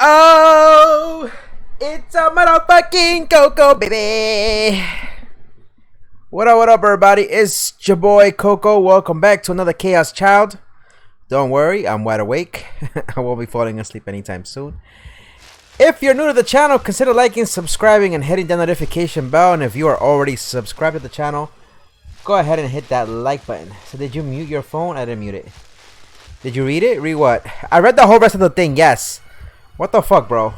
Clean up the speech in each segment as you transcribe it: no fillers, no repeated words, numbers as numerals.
Oh, it's a motherfucking Coco, baby. What up, everybody? It's your boy Coco. Welcome back to another Chaos Child. Don't worry, I'm wide awake. I won't be falling asleep anytime soon. If you're new to the channel, consider liking, subscribing, and hitting the notification bell. And if you are already subscribed to the channel, go ahead and hit that like button. So did you mute your phone? I didn't mute it. Did you read it? Read what? I read the whole rest of the thing, yes. What the fuck, bro?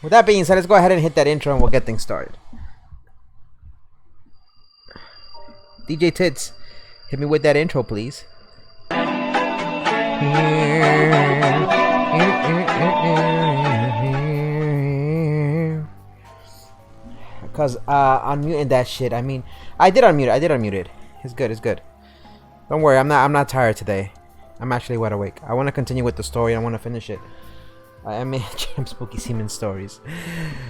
With that being said, let's go ahead and hit that intro and we'll get things started. DJ Tits, hit me with that intro, please. Because unmuting that shit. I mean, I did unmute it. It's good. Don't worry, I'm not tired today. I'm actually wide awake. I want to continue with the story. I want to finish it. I made Spooky Seaman stories.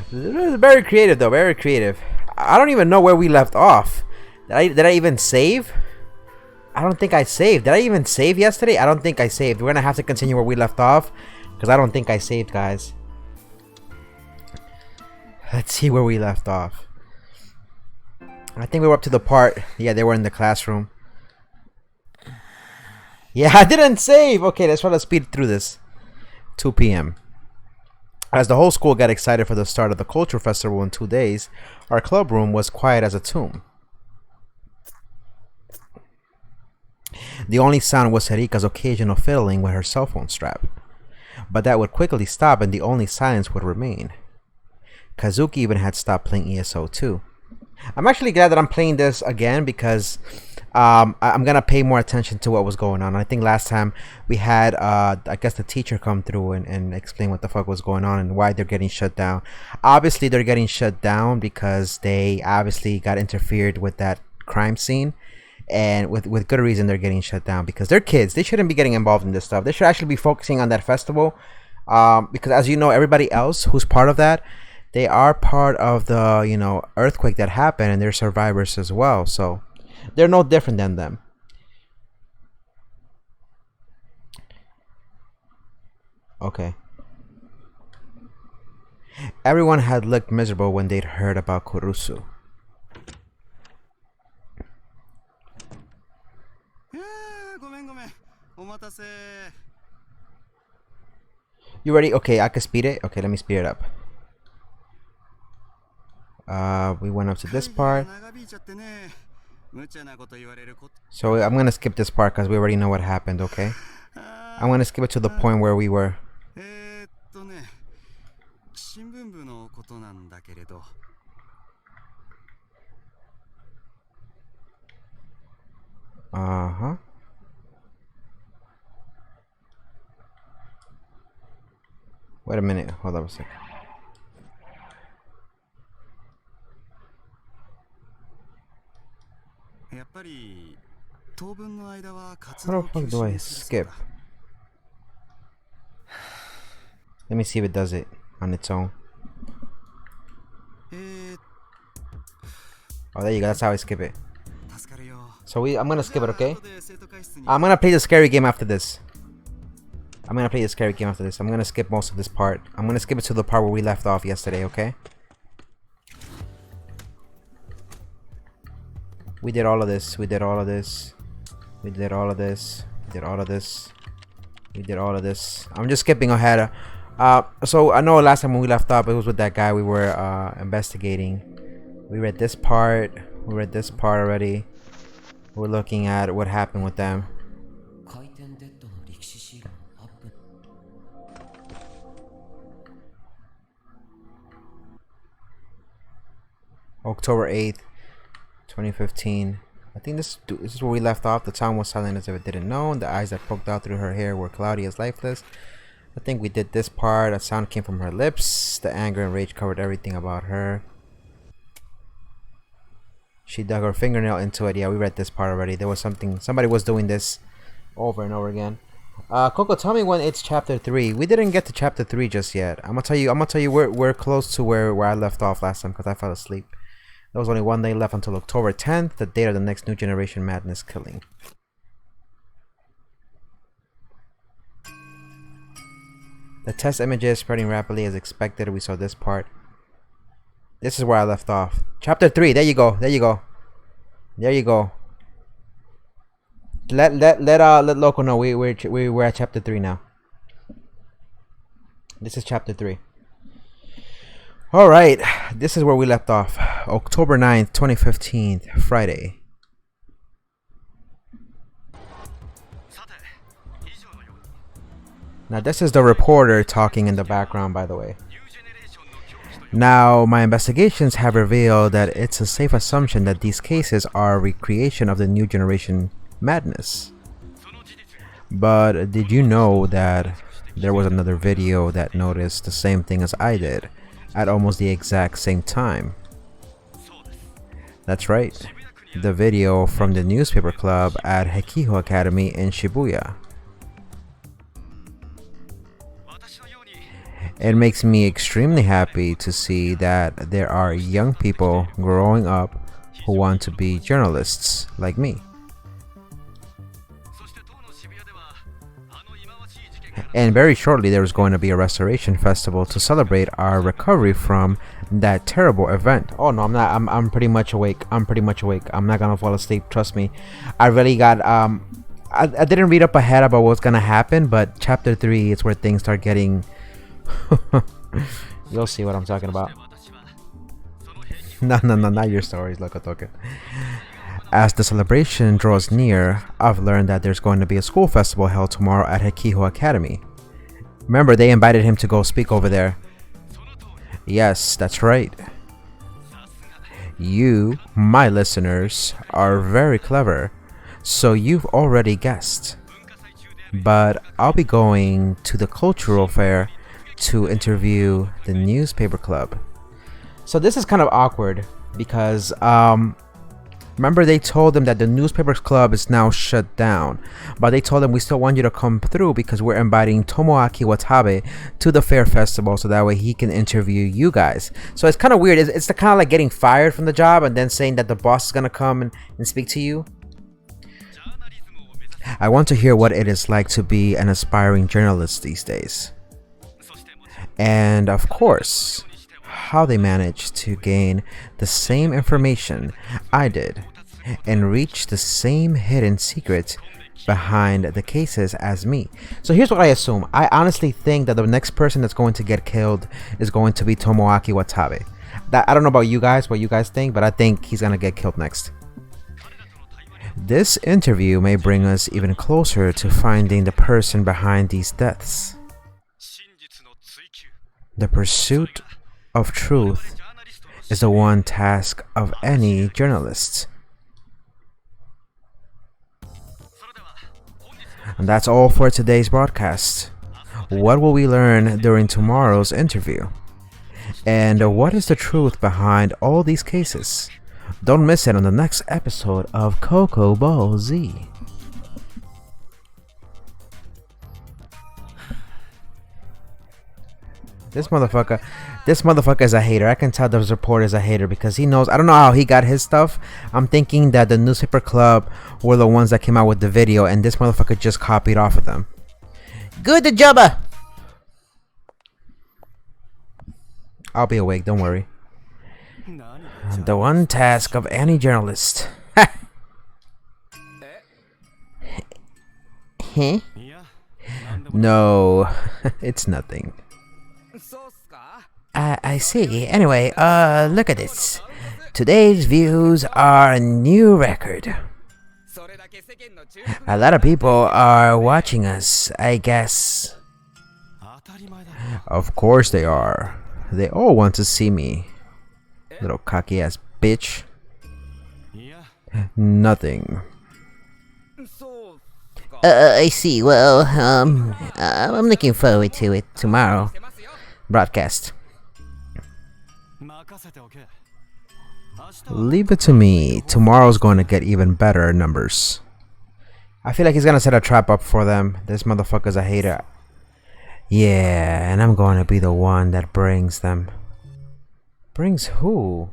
Very creative though, very creative. I don't even know where we left off. Did I even save? I don't think I saved. Did I even save yesterday? I don't think I saved. We're gonna have to continue where we left off because I don't think I saved, guys. Let's see where we left off. I think we were up to the part. Yeah, they were in the classroom. Yeah, I didn't save. Okay, let's try to speed through this. 2 p.m. As the whole school got excited for the start of the culture festival in 2 days, our club room was quiet as a tomb. The only sound was Erika's occasional fiddling with her cell phone strap. But that would quickly stop and the only silence would remain. Kazuki even had stopped playing ESO too. I'm actually glad that I'm playing this again because I'm gonna pay more attention to what was going on. I think last time we had I guess the teacher come through and explain what the fuck was going on and why they're getting shut down. Obviously they're getting shut down because they obviously got interfered with that crime scene, and with good reason they're getting shut down because they're kids. They shouldn't be getting involved in this stuff. They should actually be focusing on that festival because, as you know, everybody else who's part of that, they are part of the, you know, earthquake that happened and they're survivors as well, so they're no different than them. Okay. Everyone had looked miserable when they'd heard about Kurusu. You ready? Okay, I can speed it. Okay, let me speed it up. We went up to this part. So I'm gonna skip this part because we already know what happened, okay? I'm gonna skip it to the point where we were. Uh-huh. Wait a minute, hold up a second. How the fuck do I skip? Let me see if it does it on its own. Oh, there you go, that's how I skip it. So I'm gonna skip it, okay? I'm gonna play the scary game after this. I'm gonna skip most of this part. I'm gonna skip it to the part where we left off yesterday, okay? We did all of this. We did all of this. We did all of this. We did all of this. We did all of this. I'm just skipping ahead. So I know last time when we left off, it was with that guy we were investigating. We read this part. We read this part already. We're looking at what happened with them. October 8th, 2015. I think this is where we left off. The town was silent as if it didn't know, and the eyes that poked out through her hair were cloudy as lifeless. I think we did this part. A sound came from her lips. The anger and rage covered everything about her. She dug her fingernail into it. Yeah, we read this part already. There was somebody was doing this over and over again. Coco, tell me when it's chapter 3. We didn't get to chapter 3 just yet. I'm gonna tell you we're close to where I left off last time because I fell asleep. There was only one day left until October 10th, the date of the next New Generation Madness killing. The test images spreading rapidly as expected. We saw this part. This is where I left off. Chapter 3. There you go. There you go. There you go. Let Loco know we're at chapter 3 now. This is chapter 3. All right. This is where we left off. October 9th, 2015, Friday. Now this is the reporter talking in the background, by the way. Now, my investigations have revealed that it's a safe assumption that these cases are a recreation of the new generation madness. But did you know that there was another video that noticed the same thing as I did at almost the exact same time? That's right, the video from the newspaper club at Hekiho Academy in Shibuya. It makes me extremely happy to see that there are young people growing up who want to be journalists like me. And very shortly there is going to be a restoration festival to celebrate our recovery from that terrible event. Oh no, I'm not. I'm pretty much awake. I'm not gonna fall asleep, trust me. I really got I didn't read up ahead about what's gonna happen, but chapter 3 is where things start getting you'll see what I'm talking about. No, not your stories, Loco Token. As the celebration draws near, I've learned that there's going to be a school festival held tomorrow at Hekiho Academy. Remember, they invited him to go speak over there. Yes, that's right. You, my listeners, are very clever, so you've already guessed. But I'll be going to the cultural fair to interview the newspaper club. So this is kind of awkward because remember they told him that the newspaper club is now shut down, but they told him we still want you to come through because we're inviting Tomoaki Watabe to the fair festival so that way he can interview you guys. So it's kind of weird. It's the kind of like getting fired from the job and then saying that the boss is gonna come and speak to you. I want to hear what it is like to be an aspiring journalist these days. And of course, how they managed to gain the same information I did and reach the same hidden secret behind the cases as me. So here's what I assume. I honestly think that the next person that's going to get killed is going to be Tomoaki Watabe. I don't know about you guys, what you guys think, but I think he's gonna get killed next. This interview may bring us even closer to finding the person behind these deaths. The pursuit of truth is the one task of any journalist. And that's all for today's broadcast. What will we learn during tomorrow's interview? And what is the truth behind all these cases? Don't miss it on the next episode of Coco Ball Z. This motherfucker is a hater. I can tell the reporter is a hater because he knows. I don't know how he got his stuff. I'm thinking that the newspaper club were the ones that came out with the video and this motherfucker just copied off of them. Good job. I'll be awake, don't worry. The one task of any journalist. Huh? No, it's nothing. I see. Anyway, look at this. Today's views are a new record. A lot of people are watching us, I guess. Of course they are. They all want to see me. Little cocky ass bitch. Nothing. I see. Well, I'm looking forward to it tomorrow. Broadcast. Leave it to me. Tomorrow's going to get even better numbers. I feel like he's going to set a trap up for them. This motherfucker's a hater. Yeah, and I'm going to be the one that brings them. Brings who?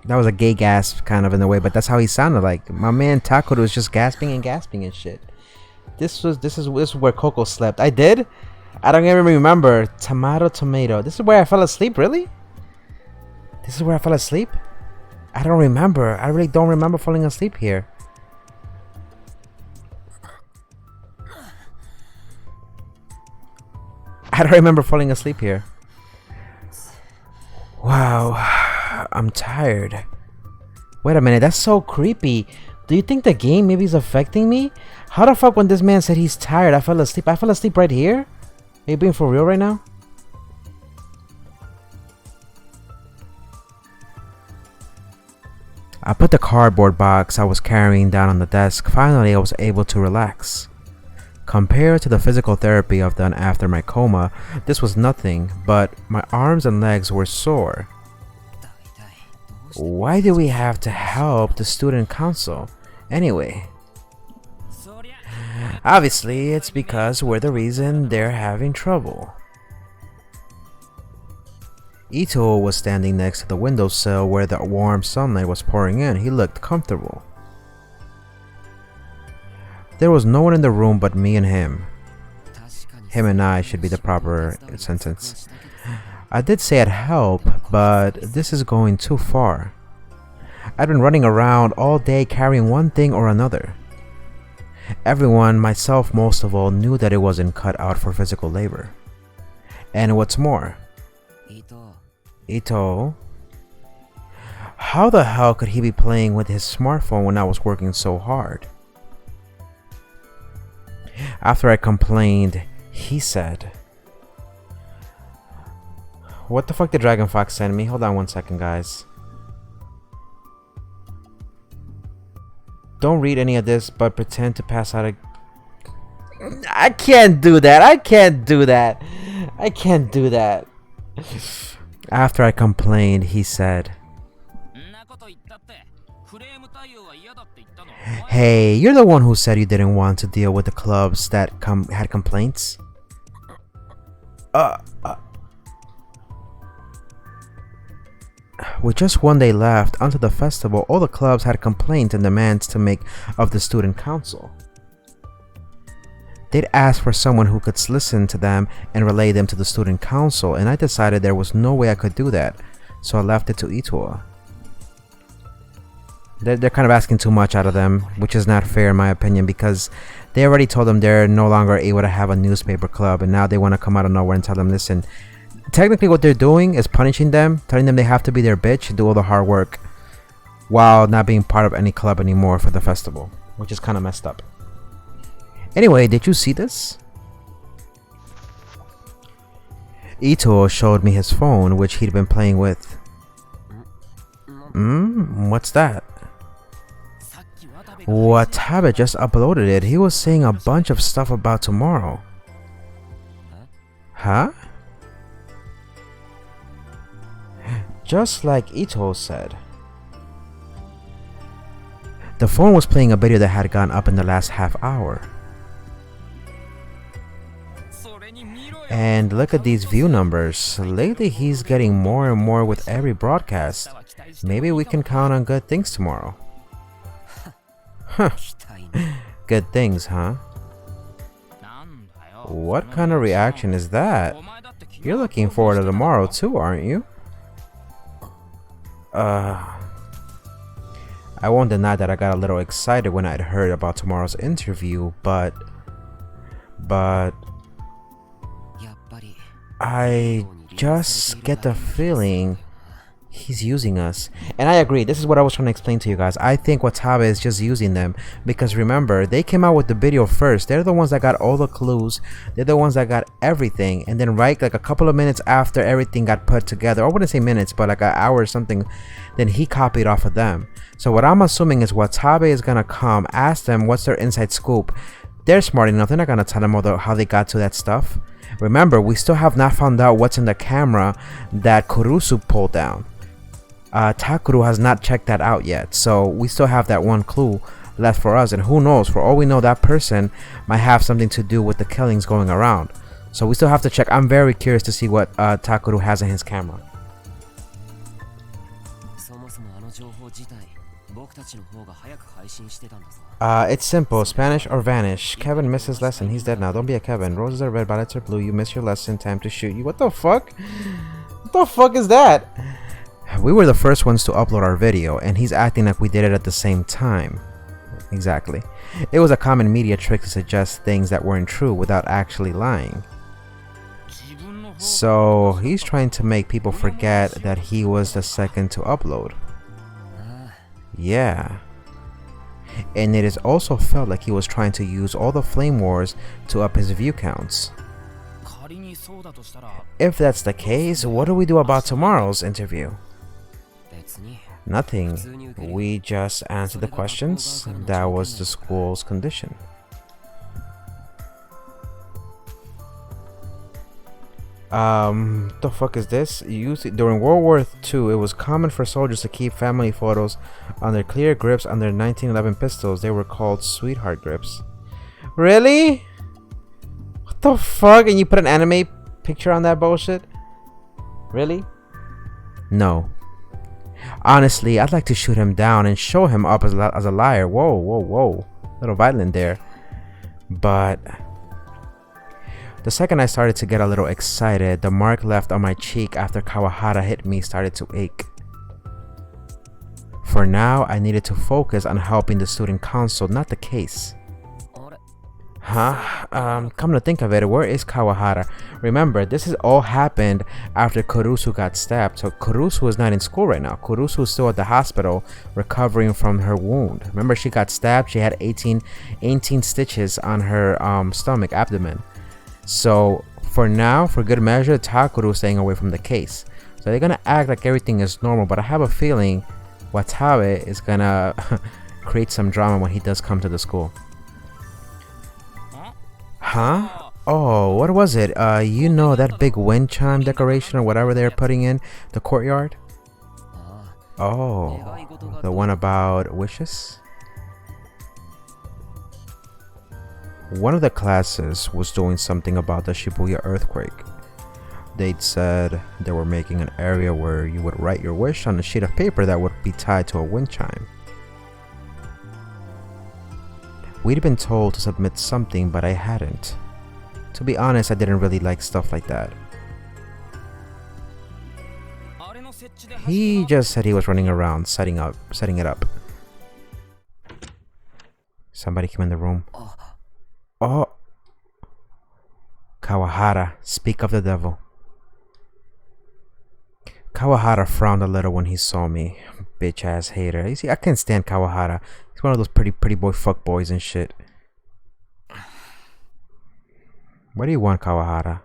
That was a gay gasp kind of in a way, but that's how he sounded like. My man Takuru was just gasping and shit. This is where Coco slept. I did? I don't even remember. Tomato. This is where I fell asleep, really? This is where I fell asleep? I don't remember. I really don't remember falling asleep here. I don't remember falling asleep here. Wow. I'm tired. Wait a minute, that's so creepy. Do you think the game maybe is affecting me? How the fuck when this man said he's tired, I fell asleep? I fell asleep right here? Are you being for real right now? I put the cardboard box I was carrying down on the desk. Finally, I was able to relax. Compared to the physical therapy I've done after my coma, this was nothing, but my arms and legs were sore. Why do we have to help the student council? Anyway, obviously it's because we're the reason they're having trouble. Ito was standing next to the windowsill where the warm sunlight was pouring in. He looked comfortable. There was no one in the room but me and him. Him and I should be the proper sentence. I did say I'd help, but this is going too far. I'd been running around all day carrying one thing or another. Everyone, myself most of all, knew that it wasn't cut out for physical labor. And what's more, Ito, how the hell could he be playing with his smartphone when I was working so hard? After I complained, he said, what the fuck did Dragon Fox send me? Hold on 1 second, guys. Don't read any of this, but pretend to pass out I can't do that. I can't do that. I can't do that. After I complained, he said, hey, you're the one who said you didn't want to deal with the clubs that had complaints. With just one day left until the festival, all the clubs had complaints and demands to make of the student council. They'd asked for someone who could listen to them and relay them to the student council, and I decided there was no way I could do that, so I left it to Ito. They're kind of asking too much out of them, which is not fair in my opinion, because they already told them they're no longer able to have a newspaper club, and now they want to come out of nowhere and tell them, listen, technically what they're doing is punishing them, telling them they have to be their bitch and do all the hard work, while not being part of any club anymore for the festival, which is kind of messed up. Anyway, did you see this? Ito showed me his phone, which he'd been playing with. What's that? Watabe just uploaded it. He was saying a bunch of stuff about tomorrow. Huh? Just like Ito said. The phone was playing a video that had gone up in the last half hour. And look at these view numbers. Lately he's getting more and more with every broadcast. Maybe we can count on good things tomorrow. Huh. Good things, huh? What kind of reaction is that? You're looking forward to tomorrow too, aren't you? I won't deny that I got a little excited when I'd heard about tomorrow's interview, but I just get the feeling he's using us. And I agree, this is what I was trying to explain to you guys. I think Watabe is just using them, because remember, they came out with the video first. They're the ones that got all the clues. They're the ones that got everything, and then right like a couple of minutes after everything got put together, I wouldn't say minutes, but like an hour or something, then he copied off of them. So what I'm assuming is Watabe is gonna come, ask them what's their inside scoop. They're smart enough, they're not gonna tell them all how they got to that stuff. Remember, we still have not found out what's in the camera that Kurusu pulled down. Takuru has not checked that out yet, so we still have that one clue left for us, and who knows, for all we know, that person might have something to do with the killings going around. So we still have to check. I'm very curious to see what Takuru has in his camera. It's simple. Spanish or vanish. Kevin missed his lesson. He's dead now. Don't be a Kevin. Roses are red, violets are blue. You miss your lesson. Time to shoot you. What the fuck? What the fuck is that? We were the first ones to upload our video, and he's acting like we did it at the same time. Exactly. It was a common media trick to suggest things that weren't true without actually lying. So he's trying to make people forget that he was the second to upload. Yeah. And it is also felt like he was trying to use all the flame wars to up his view counts. If that's the case, what do we do about tomorrow's interview? Nothing. We just answered the questions. That was the school's condition. The fuck is this? During World War II, it was common for soldiers to keep family photos on their clear grips on their 1911 pistols. They were called sweetheart grips. Really? What the fuck? And you put an anime picture on that bullshit? Really? No. Honestly, I'd like to shoot him down and show him up as a liar. Whoa, whoa, whoa. A little violent there. But the second I started to get a little excited, the mark left on my cheek after Kawahara hit me started to ache. For now, I needed to focus on helping the student council, not the case. Huh? Come to think of it, where is Kawahara? Remember, this has all happened after Kurusu got stabbed, so Kurusu is not in school right now. Kurusu is still at the hospital recovering from her wound. Remember, she got stabbed, she had 18 stitches on her stomach, abdomen. So for now, for good measure, Takuru is staying away from the case. So they're gonna act like everything is normal, but I have a feeling Watabe is gonna create some drama when he does come to the school. Huh? Oh, what was it? You know that big wind chime decoration or whatever they're putting in the courtyard? Oh, the one about wishes? One of the classes was doing something about the Shibuya earthquake. They'd said they were making an area where you would write your wish on a sheet of paper that would be tied to a wind chime. We'd been told to submit something, but I hadn't. To be honest, I didn't really like stuff like that. He just said he was running around setting it up. Somebody came in the room. Oh. Kawahara, speak of the devil. Kawahara frowned a little when he saw me. Bitch ass hater. You see, I can't stand Kawahara. He's one of those pretty boy fuck boys and shit. What do you want, Kawahara?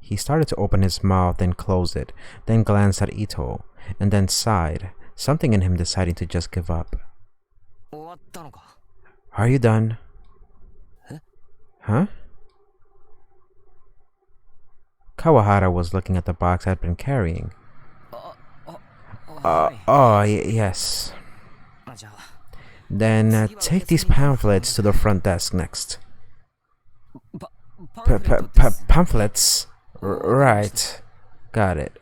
He started to open his mouth, then closed it, then glanced at Ito, and then sighed, something in him deciding to just give up. Are you done? Huh? Kawahara was looking at the box I'd been carrying. Yes. Then take these pamphlets to the front desk next. Pamphlets? Right. Got it.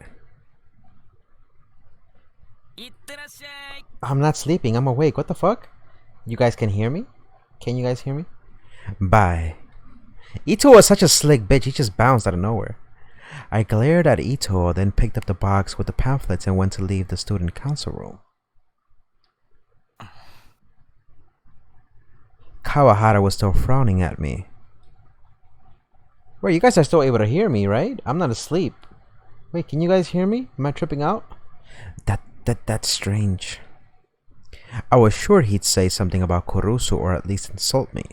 I'm not sleeping, I'm awake. What the fuck? You guys can hear me? Can you guys hear me? Bye. Ito was such a slick bitch, he just bounced out of nowhere. I glared at Ito, then picked up the box with the pamphlets and went to leave the student council room. Kawahara was still frowning at me. Wait, you guys are still able to hear me, right? I'm not asleep. Wait, can you guys hear me? Am I tripping out? That's strange. I was sure he'd say something about Kurusu or at least insult me.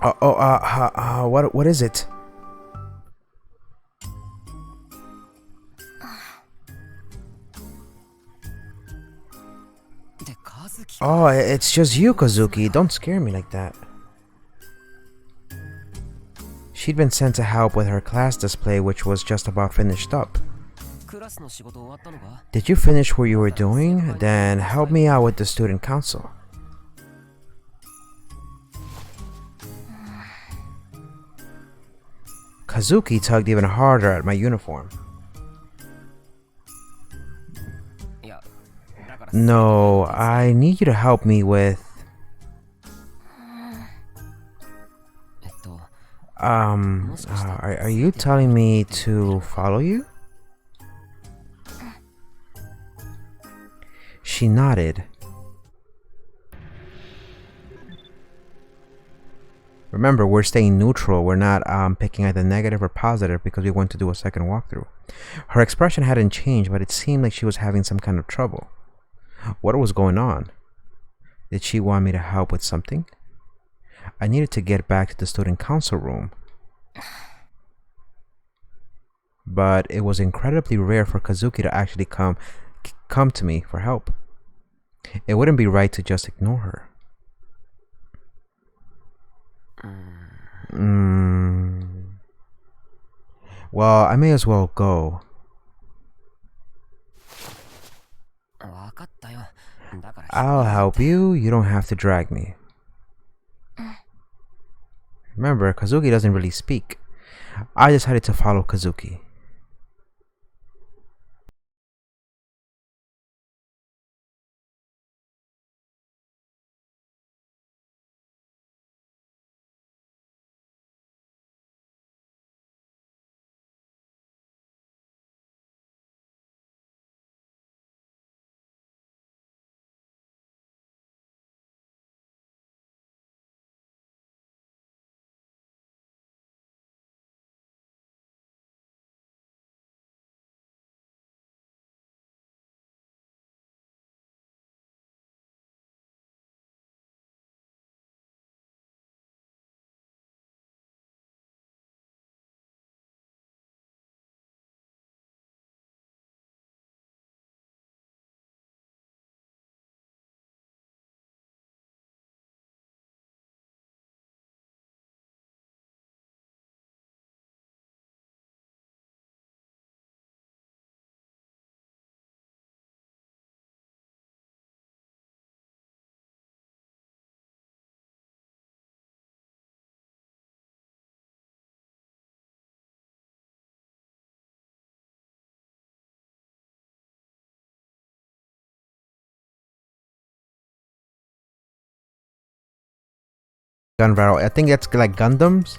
What is it? Oh, it's just you, Kazuki. Don't scare me like that. She'd been sent to help with her class display, which was just about finished up. Did you finish what you were doing? Then help me out with the student council. Kazuki tugged even harder at my uniform. No, I need you to help me with... Are you telling me to follow you? She nodded. Remember, we're staying neutral. We're not picking either negative or positive because we want to do a second walkthrough. Her expression hadn't changed, but it seemed like she was having some kind of trouble. What was going on? Did she want me to help with something? I needed to get back to the student council room. But it was incredibly rare for Kazuki to actually come to me for help. It wouldn't be right to just ignore her. Well, I may as well go. I'll help you. You don't have to drag me. Remember, Kazuki doesn't really speak. I decided to follow Kazuki. Gun barrel. I think that's like Gundams,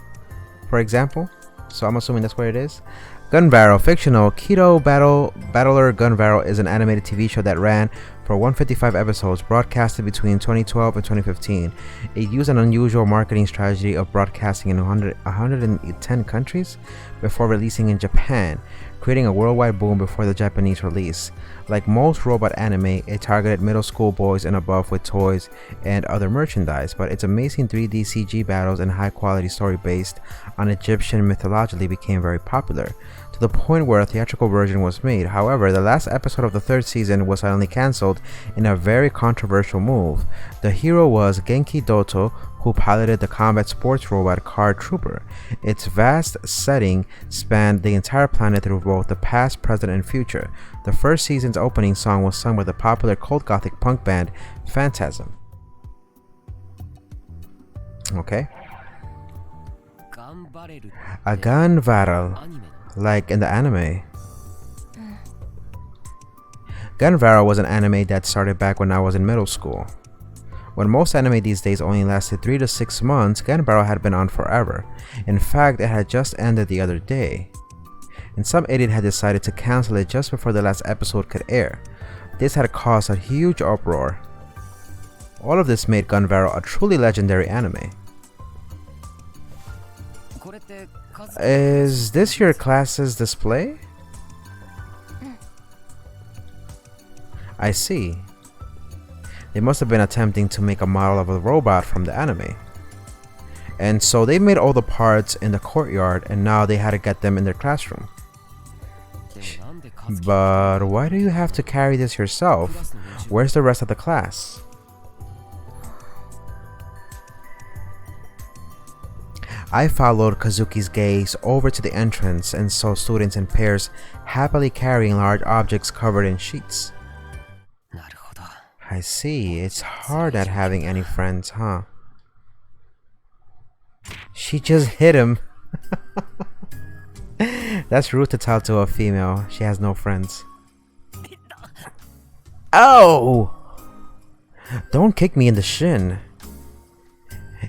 for example. So I'm assuming that's what it is. Gun Barrel, fictional. Keto Battler Gun Barrel is an animated TV show that ran for 155 episodes, broadcasted between 2012 and 2015. It used an unusual marketing strategy of broadcasting in 110 countries before releasing in Japan, creating a worldwide boom before the Japanese release. Like most robot anime, it targeted middle school boys and above with toys and other merchandise, but its amazing 3D CG battles and high quality story based on Egyptian mythology became very popular, to the point where a theatrical version was made. However, the last episode of the third season was suddenly cancelled in a very controversial move. The hero was Genki Doto, who piloted the combat sports robot Card Trooper. Its vast setting spanned the entire planet through both the past, present, and future. The first season's opening song was sung by the popular cult gothic punk band Phantasm. Okay. A gun battle, like in the anime. Gun Barrel was an anime that started back when I was in middle school. When most anime these days only lasted 3 to 6 months, Gun Barrel had been on forever. In fact, it had just ended the other day, and some idiot had decided to cancel it just before the last episode could air. This had caused a huge uproar. All of this made Gun Barrel a truly legendary anime. Is this your class's display? I see. They must have been attempting to make a model of a robot from the anime. And so they made all the parts in the courtyard, and now they had to get them in their classroom. But why do you have to carry this yourself? Where's the rest of the class? I followed Kazuki's gaze over to the entrance and saw students in pairs happily carrying large objects covered in sheets. I see, it's hard not having any friends, huh? She just hit him. That's rude to tell to a female. She has no friends. Oh! Don't kick me in the shin.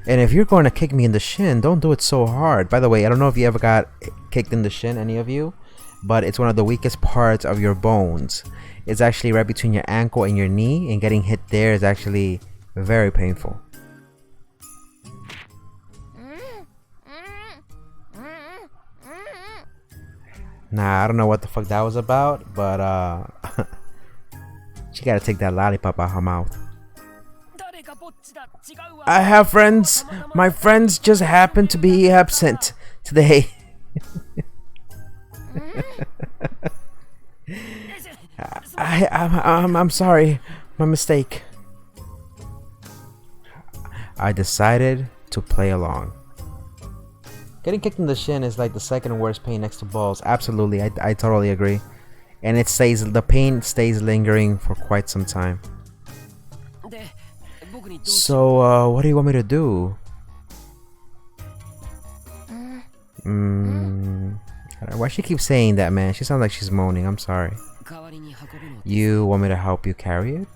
And if you're going to kick me in the shin, don't do it so hard. By the way, I don't know if you ever got kicked in the shin, any of you, but it's one of the weakest parts of your bones. It's actually right between your ankle and your knee, and getting hit there is actually very painful. Nah, I don't know what the fuck that was about, but she gotta take that lollipop out her mouth. I have friends. My friends just happen to be absent today. I'm sorry. My mistake. I decided to play along. Getting kicked in the shin is like the second worst pain next to balls. Absolutely, I totally agree. And the pain stays lingering for quite some time. So, what do you want me to do? Why she keep saying that, man? She sounds like she's moaning. I'm sorry. You want me to help you carry it?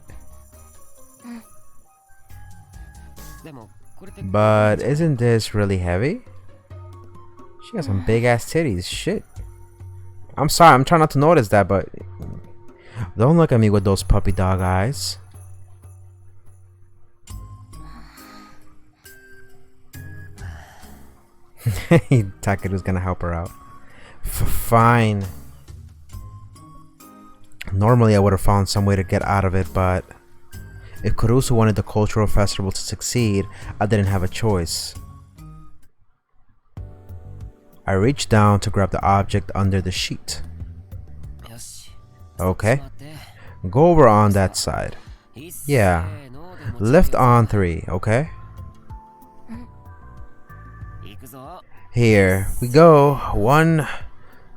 But isn't this really heavy? She has some big ass titties. Shit. I'm sorry. I'm trying not to notice that, but don't look at me with those puppy dog eyes. Takeru's gonna help her out. Fine. Normally I would have found some way to get out of it, but if Kurusu wanted the cultural festival to succeed, I didn't have a choice. I reached down to grab the object under the sheet. Okay. Go over on that side. Yeah. Lift on 3, okay? Here we go. 1,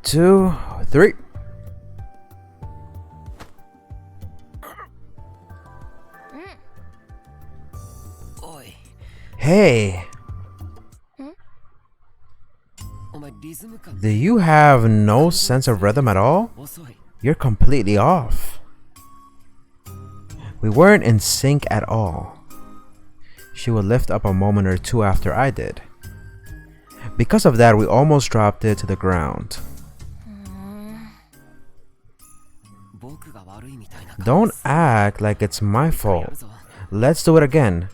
2, 3. Hey. Do you have no sense of rhythm at all? You're completely off. We weren't in sync at all. She would lift up a moment or two after I did. Because of that, we almost dropped it to the ground. Don't act like it's my fault. Let's do it again.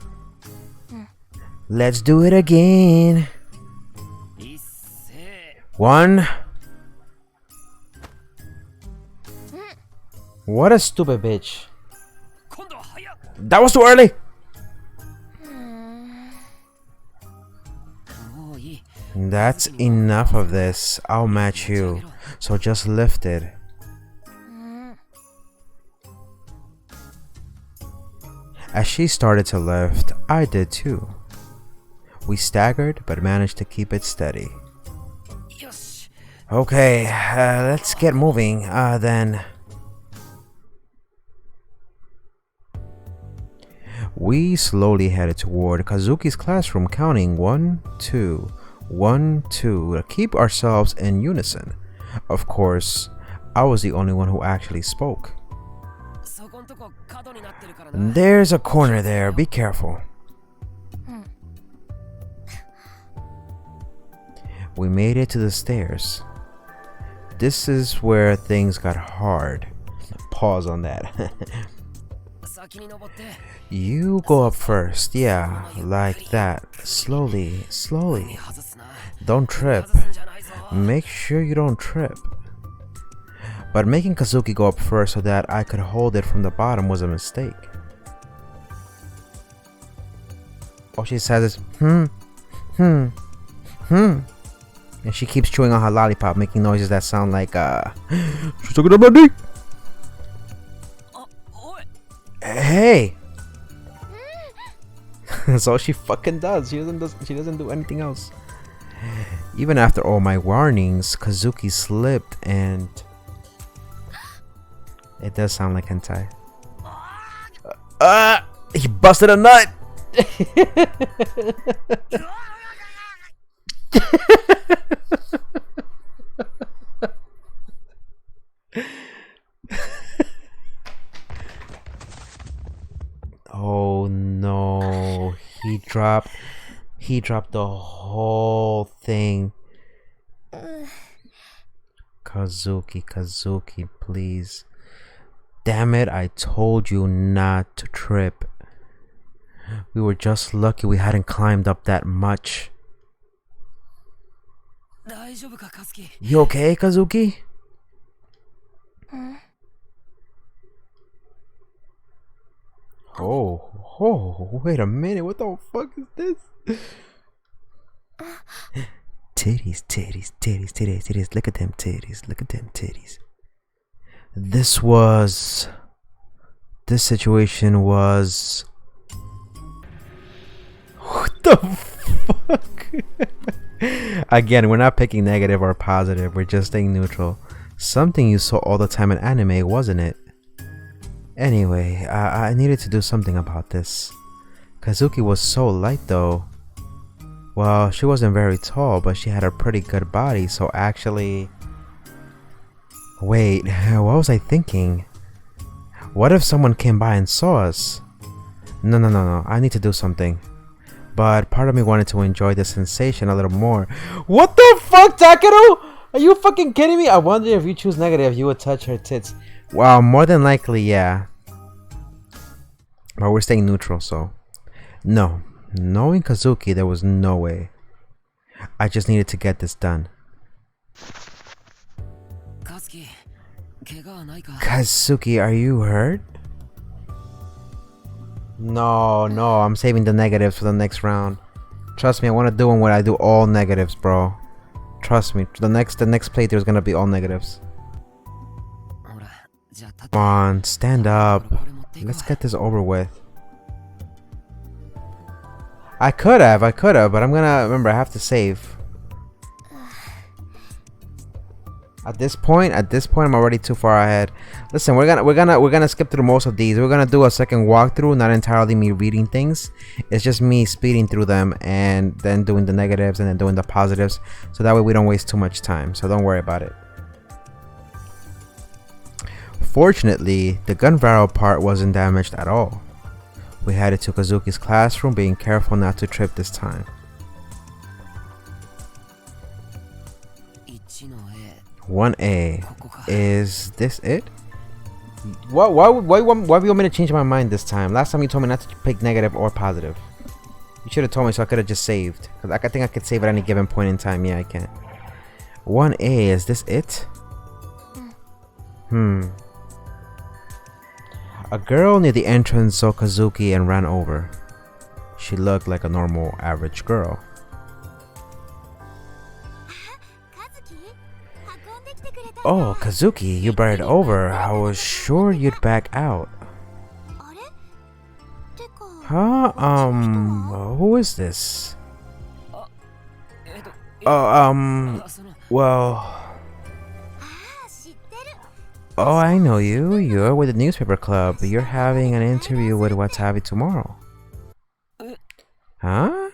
Let's do it again. 1. What a stupid bitch. That was too early. That's enough of this. I'll match you. So just lift it. As she started to lift, I did too. We staggered but managed to keep it steady. Okay, let's get moving, then. We slowly headed toward Kazuki's classroom, counting 1, 2, 1, 2 to keep ourselves in unison. Of course, I was the only one who actually spoke. There's a corner there, be careful. We made it to the stairs. This is where things got hard. Pause on that. You go up first, yeah, like that. Slowly, slowly. Don't trip. Make sure you don't trip. But making Kazuki go up first so that I could hold it from the bottom was a mistake. All she says is, Hmm. Hmm. And she keeps chewing on her lollipop, making noises that sound like she's talking about me. Hey. That's all she fucking does. She doesn't do anything else. Even after all my warnings, Kazuki slipped, and it does sound like hentai. He busted a nut. Oh no, he dropped the whole thing. Kazuki, please. Damn it, I told you not to trip. We were just lucky we hadn't climbed up that much. You okay, Kazuki? Oh, wait a minute. What the fuck is this? Titties. Look at them titties. This situation was... What the fuck? Again, we're not picking negative or positive. We're just staying neutral. Something you saw all the time in anime, wasn't it? Anyway, I needed to do something about this. Kazuki was so light though. Well, she wasn't very tall, but she had a pretty good body, so actually... Wait, what was I thinking? What if someone came by and saw us? No, I need to do something. But part of me wanted to enjoy the sensation a little more. What the fuck, Takeru? Are you fucking kidding me? I wonder if you choose negative, you would touch her tits. Well, more than likely, yeah. But we're staying neutral, so... No. Knowing Kazuki, there was no way. I just needed to get this done. Kazuki, are you hurt? No, I'm saving the negatives for the next round. Trust me, I want to do what I do, all negatives, bro. Trust me, the next playthrough is gonna be all negatives. Come on, stand up. Let's get this over with. I could have, but I'm gonna remember. I have to save. At this point, I'm already too far ahead. Listen, we're gonna skip through most of these. We're gonna do a second walkthrough, not entirely me reading things. It's just me speeding through them and then doing the negatives and then doing the positives, so that way we don't waste too much time. So don't worry about it. Fortunately, the gun barrel part wasn't damaged at all. We headed to Kazuki's classroom, being careful not to trip this time. 1A. Is this it? Why do you want me to change my mind this time? Last time you told me not to pick negative or positive. You should have told me so I could have just saved. Because I think I could save at any given point in time. Yeah, I can. 1A. Is this it? A girl near the entrance saw Kazuki and ran over. She looked like a normal, average girl. Oh, Kazuki, you brought it over. I was sure you'd back out. Huh? Who is this? Well... Oh, I know you. You're with the newspaper club. You're having an interview with Watabe tomorrow. Huh?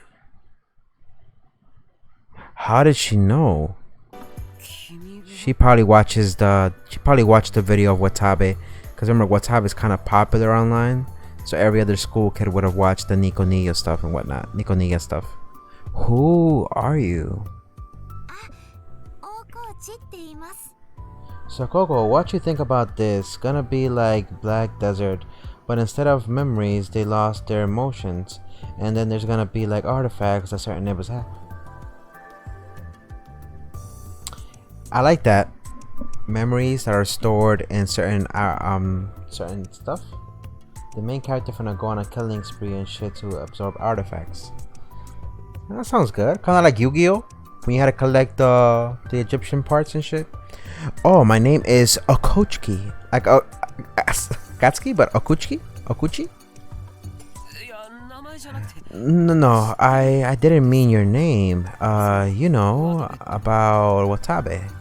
How did she know? She probably watched the video of Watabe, because remember Watabe is kind of popular online, so every other school kid would have watched the Nico Nia stuff and whatnot. Nico Nia stuff. Who are you? So Coco, what you think about this? Gonna be like Black Desert, but instead of memories, they lost their emotions, and then there's gonna be like artifacts that certain neighbors have. I like that. Memories that are stored in certain stuff. The main character finna go on a killing spree and shit to absorb artifacts. That sounds good. Kind of like Yu-Gi-Oh! When you had to collect the Egyptian parts and shit. Oh, my name is Okochki. Like Katsuki, but Okuchi? Okuchi? No, I didn't mean your name. You know, about Watabe.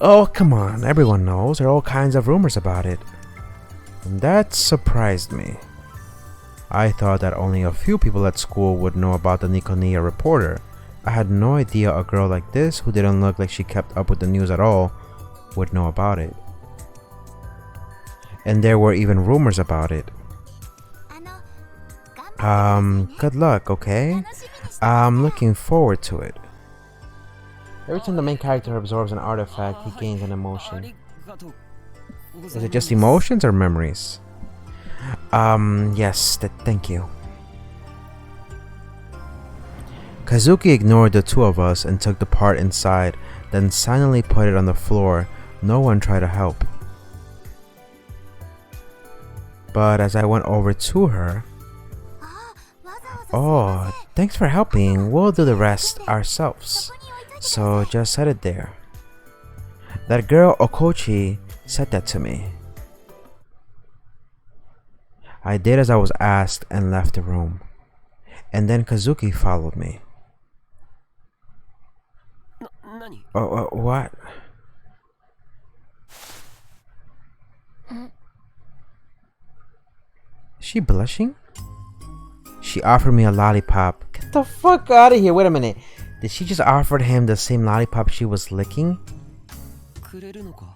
Oh, come on. Everyone knows. There are all kinds of rumors about it. And that surprised me. I thought that only a few people at school would know about the Nikoniya reporter. I had no idea a girl like this, who didn't look like she kept up with the news at all, would know about it. And there were even rumors about it. Good luck, okay? I'm looking forward to it. Every time the main character absorbs an artifact, he gains an emotion. Is it just emotions or memories? Yes, thank you. Kazuki ignored the two of us and took the part inside, then silently put it on the floor. No one tried to help. But as I went over to her, oh, thanks for helping. We'll do the rest ourselves. So just set it there. That girl Okochi said that to me. I did as I was asked and left the room. And then Kazuki followed me. What? Is she blushing? She offered me a lollipop. Get the fuck out of here. Wait a minute. Did she just offer him the same lollipop she was licking?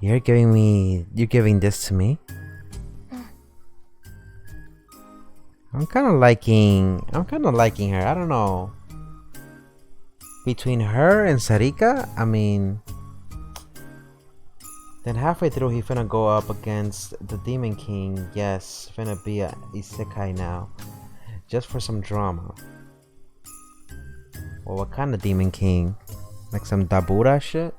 You're giving this to me? I'm kind of liking her. I don't know. Between her and Sarika, I mean, then halfway through he finna go up against the Demon King. Yes, finna be a isekai now, just for some drama. Well, what kind of Demon King? Like some Dabura shit?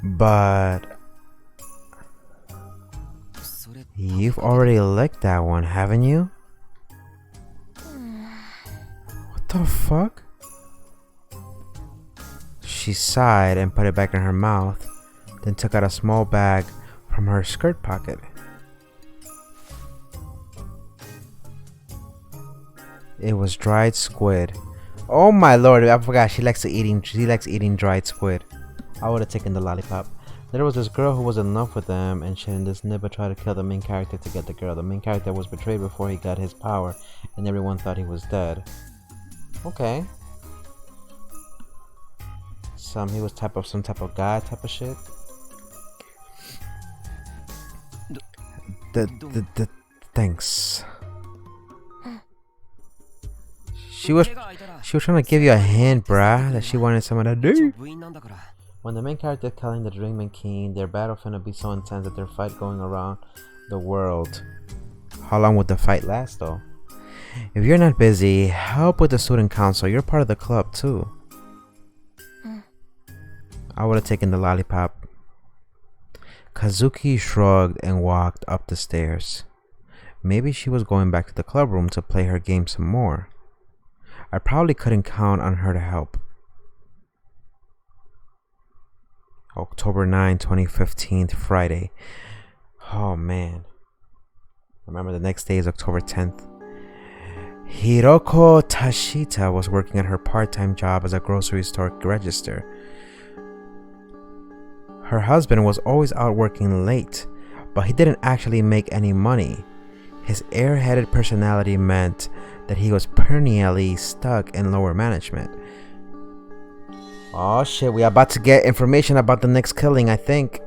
But you've already licked that one, haven't you? What the fuck? She sighed and put it back in her mouth, then took out a small bag from her skirt pocket. It was dried squid. Oh my lord, I forgot she likes eating dried squid. I would have taken the lollipop. There was this girl who was in love with them, and she and this nibba tried to kill the main character to get the girl. The main character was betrayed before he got his power, and everyone thought he was dead. Okay. He was some type of guy type of shit. Thanks. She was trying to give you a hint, bruh, that she wanted some of that dirt. When the main character is killing the Dreaming King, their battle finna be so intense that their fight going around the world. How long would the fight last though? If you're not busy, help with the student council. You're part of the club too. I would have taken the lollipop. Kazuki shrugged and walked up the stairs. Maybe she was going back to the club room to play her game some more. I probably couldn't count on her to help. October 9, 2015, Friday. Oh man. Remember the next day is October 10th. Hiroko Tashita was working at her part-time job as a grocery store register. Her husband was always out working late, but he didn't actually make any money. His airheaded personality meant that he was perennially stuck in lower management. Oh shit, we are about to get information about the next killing, I think.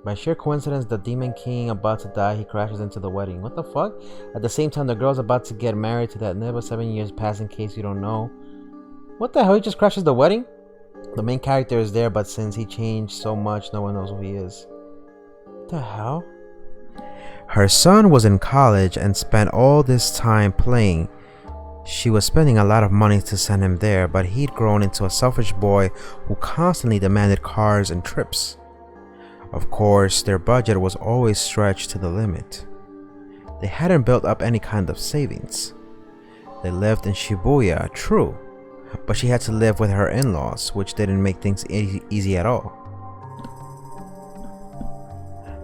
By sheer coincidence, the Demon King about to die, he crashes into the wedding. What the fuck? At the same time, the girl's about to get married to that nibba. 7 years pass in case you don't know. What the hell? He just crashes the wedding? The main character is there, but since he changed so much, no one knows who he is. What the hell? Her son was in college and spent all this time playing. She was spending a lot of money to send him there, but he'd grown into a selfish boy who constantly demanded cars and trips. Of course, their budget was always stretched to the limit. They hadn't built up any kind of savings. They lived in Shibuya, true, but she had to live with her in-laws, which didn't make things easy at all.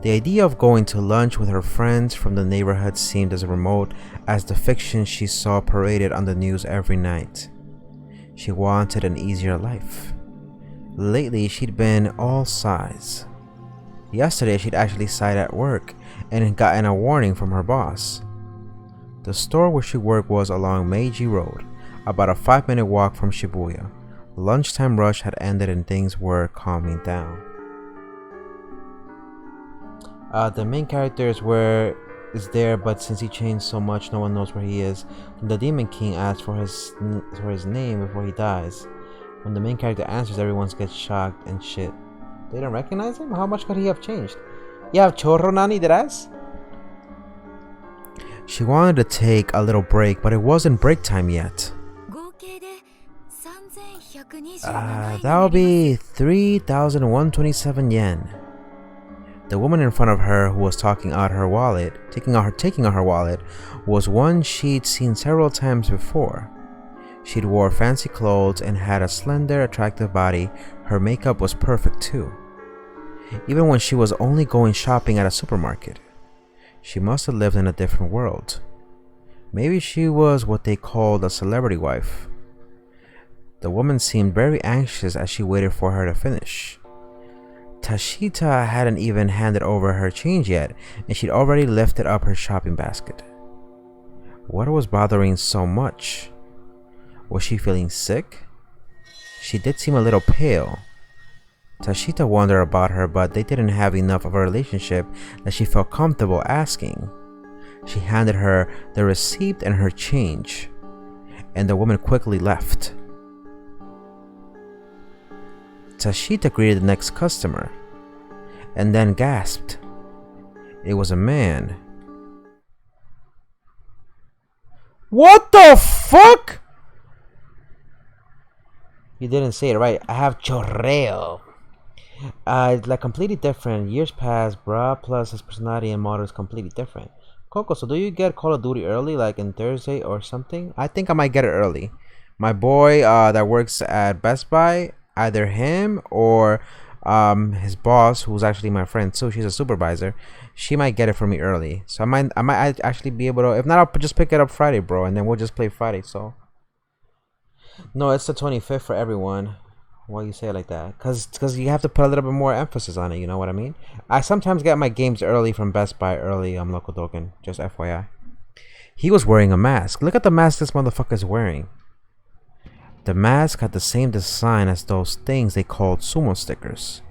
The idea of going to lunch with her friends from the neighborhood seemed as remote as the fiction she saw paraded on the news every night. She wanted an easier life. Lately, she'd been all sighs. Yesterday, she'd actually sighed at work and had gotten a warning from her boss. The store where she worked was along Meiji Road, about a 5-minute walk from Shibuya. The lunchtime rush had ended and things were calming down. The main character is there, but since he changed so much, no one knows where he is. When the Demon King asks for his name before he dies, when the main character answers, everyone gets shocked and shit. They don't recognize him? How much could he have changed? You have chorro nani deras? She wanted to take a little break, but it wasn't break time yet. That'll be 3,127 yen. The woman in front of her, who was taking out her wallet, was one she'd seen several times before. She'd wore fancy clothes and had a slender, attractive body. Her makeup was perfect too, even when she was only going shopping at a supermarket. She must have lived in a different world. Maybe she was what they called a celebrity wife. The woman seemed very anxious as she waited for her to finish. Tashita hadn't even handed over her change yet, and she'd already lifted up her shopping basket. What was bothering so much? Was she feeling sick? She did seem a little pale. Tashita wondered about her, but they didn't have enough of a relationship that she felt comfortable asking. She handed her the receipt and her change, and the woman quickly left. Tashita greeted the next customer, and then gasped. It was a man. What the fuck? You didn't say it right. I have chorreo. It's like completely different. Years passed, bruh, plus his personality and model is completely different. Coco, so do you get Call of Duty early, like in Thursday or something? I think I might get it early. My boy that works at Best Buy, either him or his boss, who's actually my friend too, she's a supervisor, she might get it for me early. So I might actually be able to, if not, I'll just pick it up Friday, bro, and then we'll just play Friday. So no, it's the 25th for everyone. Why you say it like that? Cause you have to put a little bit more emphasis on it, you know what I mean? I sometimes get my games early from Best Buy early, Local Token, just FYI. He was wearing a mask. Look at the mask this motherfucker's wearing. The mask had the same design as those things they called sumo stickers.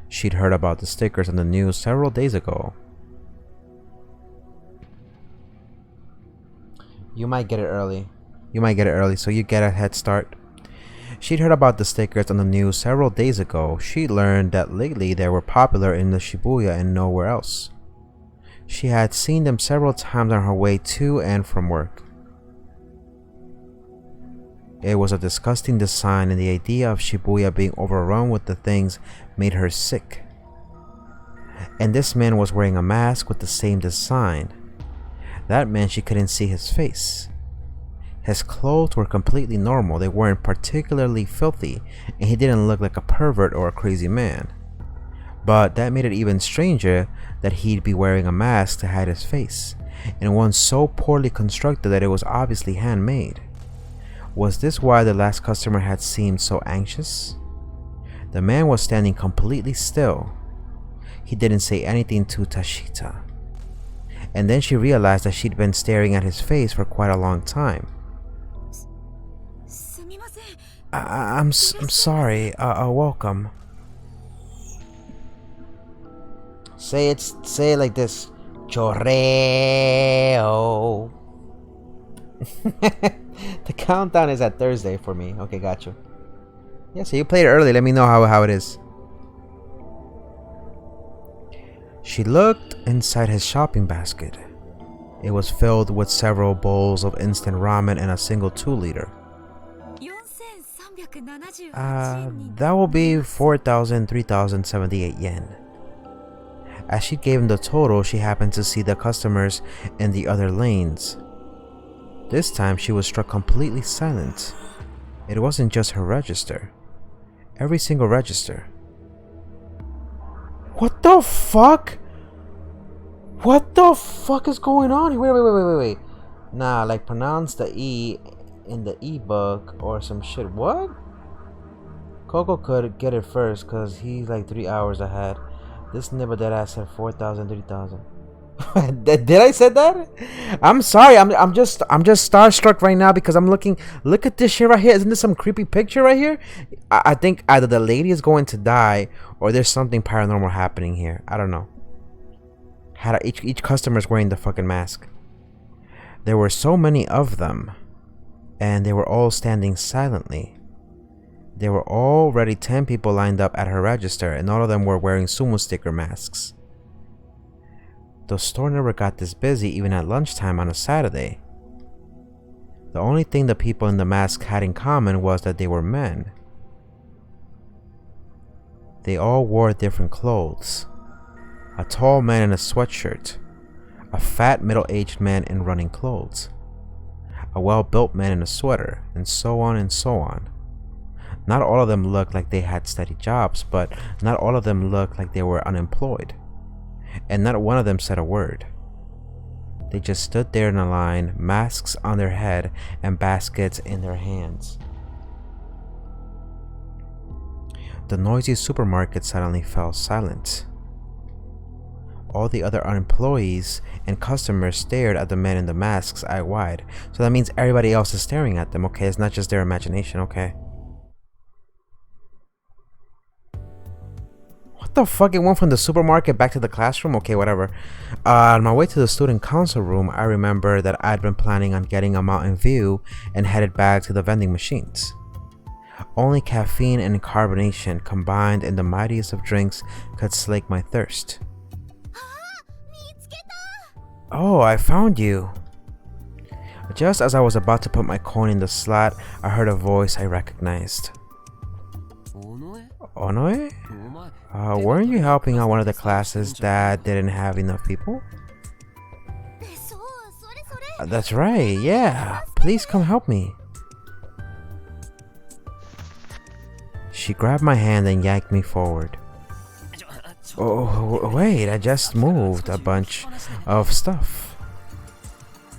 She'd heard about the stickers on the news several days ago. You might get it early. So you get a head start. She'd heard about the stickers on the news several days ago. She learned that lately they were popular in the Shibuya and nowhere else. She had seen them several times on her way to and from work. It was a disgusting design, and the idea of Shibuya being overrun with the things made her sick. And this man was wearing a mask with the same design. That meant she couldn't see his face. His clothes were completely normal. They weren't particularly filthy, and he didn't look like a pervert or a crazy man. But that made it even stranger that he'd be wearing a mask to hide his face, and one so poorly constructed that it was obviously handmade. Was this why the last customer had seemed so anxious? The man was standing completely still. He didn't say anything to Tashita. And then she realized that she'd been staring at his face for quite a long time. I'm sorry. Welcome. Say it like this. Chorreo. The countdown is at Thursday for me. Okay, got you. Yeah, so you played it early. Let me know how it is. She looked inside his shopping basket. It was filled with several bowls of instant ramen and a single 2-liter. That will be 3,078 yen. As she gave him the total, she happened to see the customers in the other lanes. This time, she was struck completely silent. It wasn't just her register. Every single register. What the fuck? What the fuck is going on? Wait. Nah, like pronounce the E in the ebook or some shit. What? Coco could get it first because he's like 3 hours ahead. This nibba dead ass said 4,000, 3,000. Did I say that? I'm sorry. I'm just starstruck right now because I'm looking. Look at this shit right here. Isn't this some creepy picture right here? I think either the lady is going to die or there's something paranormal happening here. I don't know. Each customer's wearing the fucking mask. There were so many of them, and they were all standing silently. There were already 10 people lined up at her register, and all of them were wearing sumo sticker masks. The store never got this busy even at lunchtime on a Saturday. The only thing the people in the masks had in common was that they were men. They all wore different clothes. A tall man in a sweatshirt, a fat middle-aged man in running clothes, a well-built man in a sweater, and so on and so on. Not all of them looked like they had steady jobs, but not all of them looked like they were unemployed. And not one of them said a word. They just stood there in a line, masks on their head and baskets in their hands. The noisy supermarket suddenly fell silent. All the other employees and customers stared at the men in the masks eye wide. So that means everybody else is staring at them, okay? It's not just their imagination, okay? What the fuck? It went from the supermarket back to the classroom? Okay, whatever. On my way to the student council room, I remember that I'd been planning on getting a Mountain View and headed back to the vending machines. Only caffeine and carbonation combined in the mightiest of drinks could slake my thirst. Oh, I found you. Just as I was about to put my coin in the slot, I heard a voice I recognized. Onoe? Weren't you helping out one of the classes that didn't have enough people? That's right, yeah. Please come help me. She grabbed my hand and yanked me forward. Oh, wait, I just moved a bunch of stuff.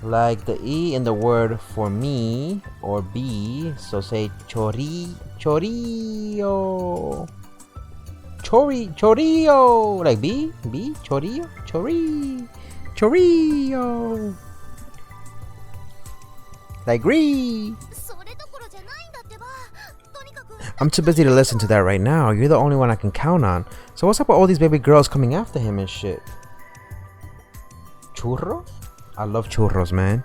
Like the E in the word for me or B, so say chorillo. Chorillo. Like B, chorillo, chorillo. Like gree. I'm too busy to listen to that right now. You're the only one I can count on. So what's up with all these baby girls coming after him and shit? Churro? I love churros, man.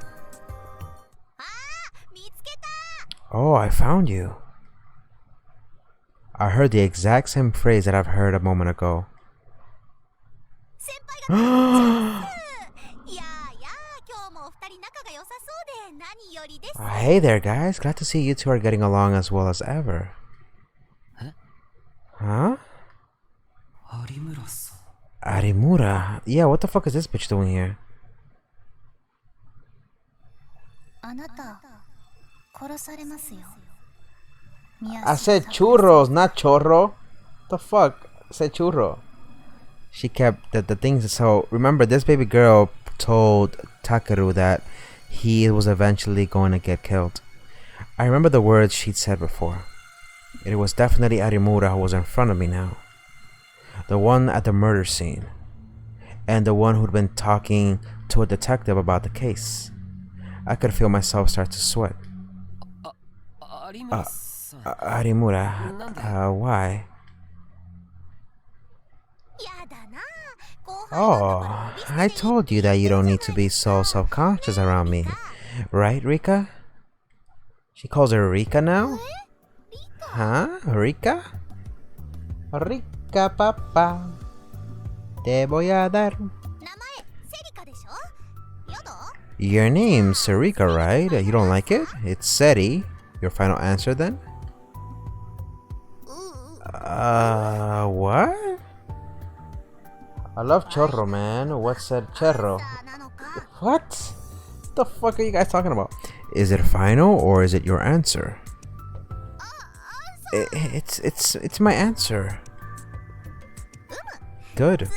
Oh, I found you. I heard the exact same phrase that I've heard a moment ago. Hey there, guys. Glad to see you two are getting along as well as ever. Huh? Arimura? Yeah, what the fuck is this bitch doing here? I said churros, not chorro. The fuck? I said churro. She kept the things. So remember, this baby girl told Takeru that he was eventually going to get killed. I remember the words she'd said before. It was definitely Arimura who was in front of me now. The one at the murder scene. And the one who'd been talking to a detective about the case. I could feel myself start to sweat. Arimura, why? Oh, I told you that you don't need to be so self-conscious around me. Right, Rika? She calls her Rika now? Huh? Rika? Rika, papa. Te voy a dar. Your name's Sarika, right? You don't like it? It's Seri. Your final answer then? What? I love chorro, man. What said cherro? What? The fuck are you guys talking about? Is it final or is it your answer? It's my answer. Good.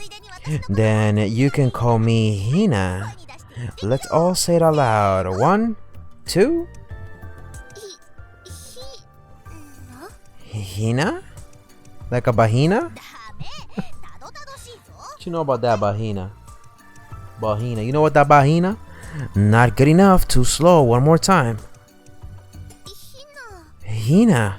Then you can call me Hina. Let's all say it out loud. 1, 2. Hina? Like a bahina? What you know about that bahina? Bahina. You know what that bahina? Not good enough. Too slow. One more time. Hina.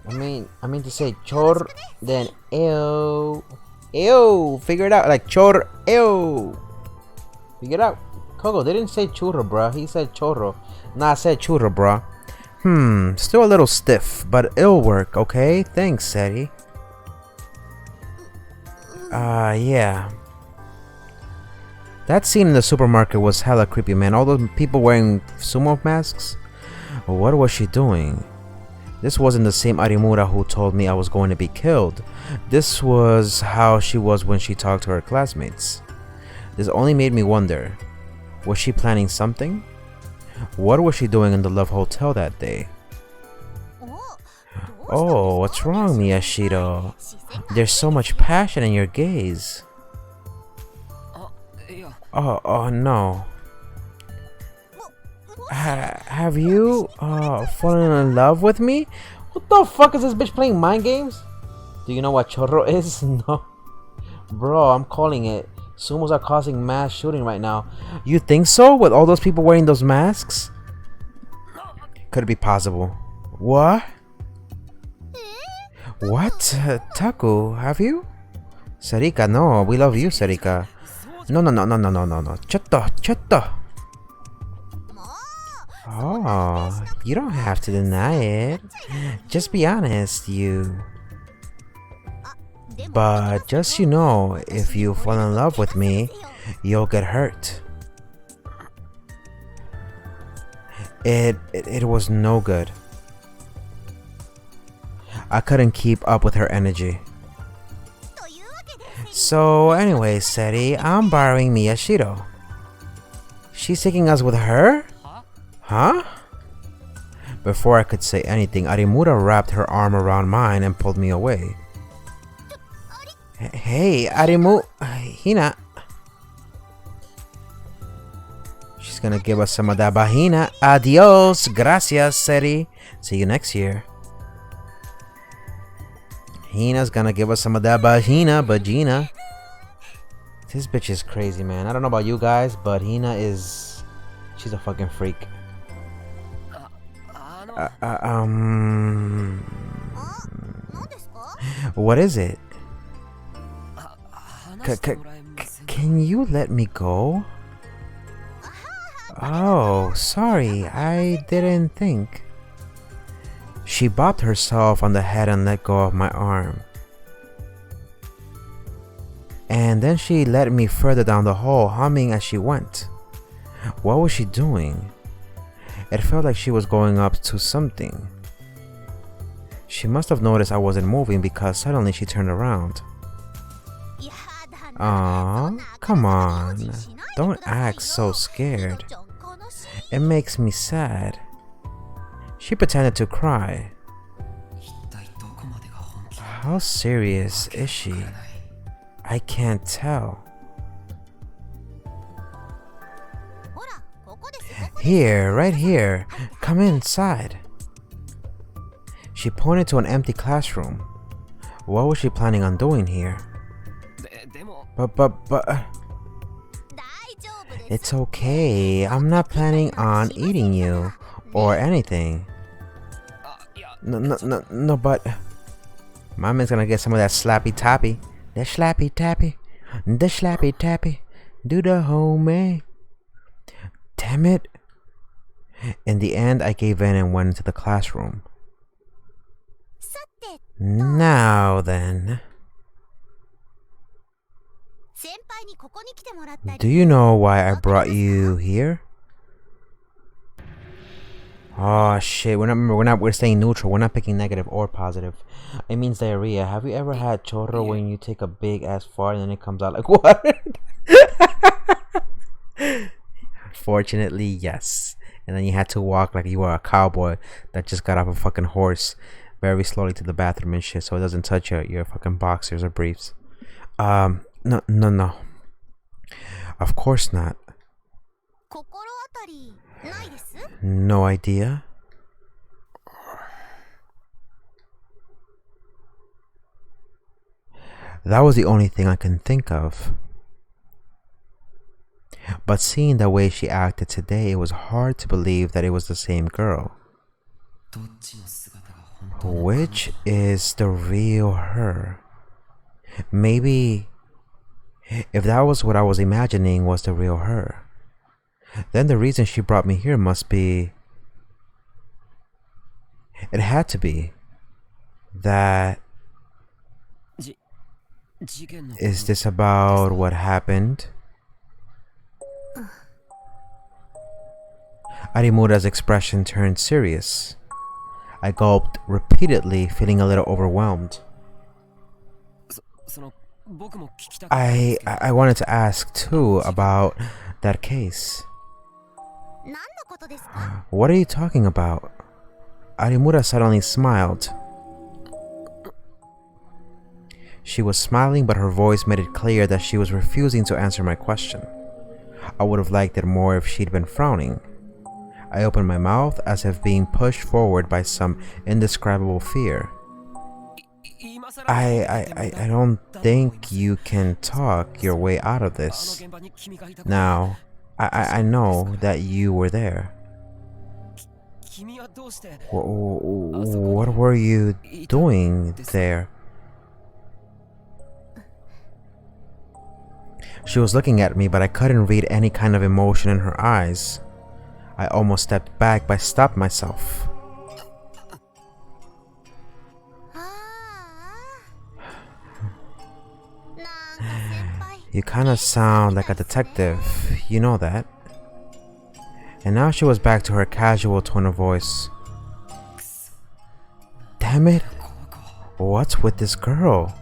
I mean to say chor, then ew. Ew. Figure it out. Like chor, ew. Figure it out. Coco didn't say churro, bruh. He said chorro. Nah, I said churro, bruh. Still a little stiff, but it'll work, okay? Thanks, Seti. Yeah. That scene in the supermarket was hella creepy, man. All those people wearing sumo masks. What was she doing? This wasn't the same Arimura who told me I was going to be killed. This was how she was when she talked to her classmates. This only made me wonder. Was she planning something? What was she doing in the Love Hotel that day? Oh, what's wrong, Miyashiro? There's so much passion in your gaze. Oh no. Have you fallen in love with me? What the fuck is this bitch playing mind games? Do you know what chorro is? No. Bro, I'm calling it. Sumos are causing mass shooting right now. You think so? With all those people wearing those masks? Could it be possible? What? What? Taku, have you? Sarika, no. We love you, Sarika. No. Chetto. Oh, you don't have to deny it. Just be honest, you. But just you know, if you fall in love with me, you'll get hurt. It was no good. I couldn't keep up with her energy. So anyway, Seti, I'm borrowing Miyashiro. She's taking us with her? Huh? Before I could say anything, Arimura wrapped her arm around mine and pulled me away. Hey, Hina. She's gonna give us some of that bahina. Adios, gracias, Seti. See you next year. Hina's gonna give us some of that bahina. This bitch is crazy, man. I don't know about you guys, but Hina is... she's a fucking freak. What is it? Can you let me go? Oh, sorry, I didn't think. She bopped herself on the head and let go of my arm. And then she led me further down the hall, humming as she went. What was she doing? It felt like she was going up to something. She must have noticed I wasn't moving because suddenly she turned around. Aw, come on. Don't act so scared. It makes me sad. She pretended to cry. How serious is she? I can't tell. Here, right here. Come inside. She pointed to an empty classroom. What was she planning on doing here? But... It's okay. I'm not planning on eating you or anything. No, but... My man's gonna get some of that slappy tappy. The slappy tappy. The slappy tappy. Do the homie. Damn it. In the end, I gave in and went into the classroom. Now then. Do you know why I brought you here? Oh shit! We're staying neutral. We're not picking negative or positive. It means diarrhea. Have you ever had chorro when you take a big ass fart and then it comes out like water? Fortunately, yes. And then you had to walk like you were a cowboy that just got off a fucking horse very slowly to the bathroom and shit, so it doesn't touch your fucking boxers or briefs. No. Of course not. No idea. That was the only thing I can think of. But seeing the way she acted today, it was hard to believe that it was the same girl. Which is the real her? Maybe if that was what I was imagining was the real her, then the reason she brought me here must be... It had to be that... Is this about what happened? Arimura's expression turned serious. I gulped repeatedly, feeling a little overwhelmed. I wanted to ask too about that case. What are you talking about? Arimura suddenly smiled. She was smiling, but her voice made it clear that she was refusing to answer my question. I would have liked it more if she'd been frowning. I opened my mouth as if being pushed forward by some indescribable fear. I don't think you can talk your way out of this. Now, I know that you were there. What were you doing there? She was looking at me, but I couldn't read any kind of emotion in her eyes. I almost stepped back, but stopped myself. You kinda sound like a detective, you know that. And now she was back to her casual tone of voice. Damn it! What's with this girl?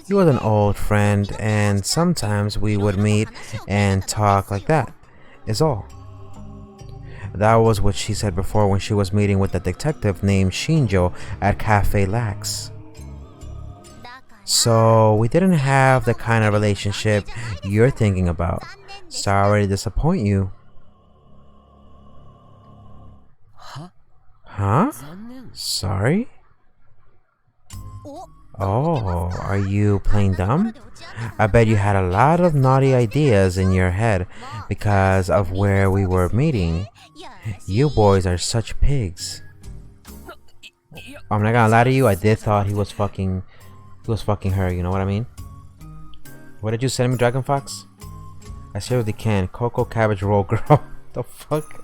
He was an old friend, and sometimes we would meet and talk like that, is all. That was what she said before when she was meeting with the detective named Shinjo at Cafe Lax. So we didn't have the kind of relationship you're thinking about. Sorry to disappoint you. Huh? Sorry? Oh, are you playing dumb? I bet you had a lot of naughty ideas in your head because of where we were meeting. You boys are such pigs. I'm not gonna lie to you, I did thought he was fucking her, you know what I mean? What did you send me, Dragon Fox? I seriously can. Coco Cabbage Roll Girl. The fuck?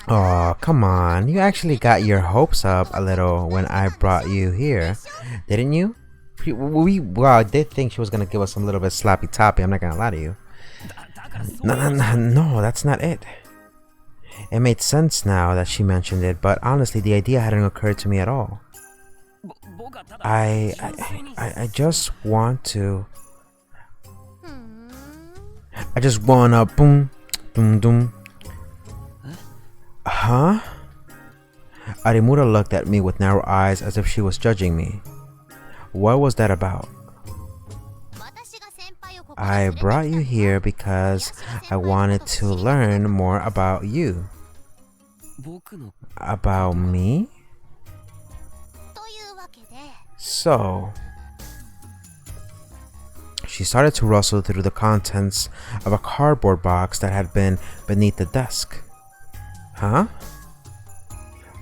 Oh, come on. You actually got your hopes up a little when I brought you here, didn't you? Well, I did think she was gonna give us some little bit slappy toppy. I'm not gonna lie to you. No, that's not it. It made sense now that she mentioned it, but honestly, the idea hadn't occurred to me at all. I just want to. I just wanna boom, boom, boom. Huh? Arimura looked at me with narrow eyes as if she was judging me. What was that about? I brought you here because I wanted to learn more about you. About me? So... She started to rustle through the contents of a cardboard box that had been beneath the desk. Huh?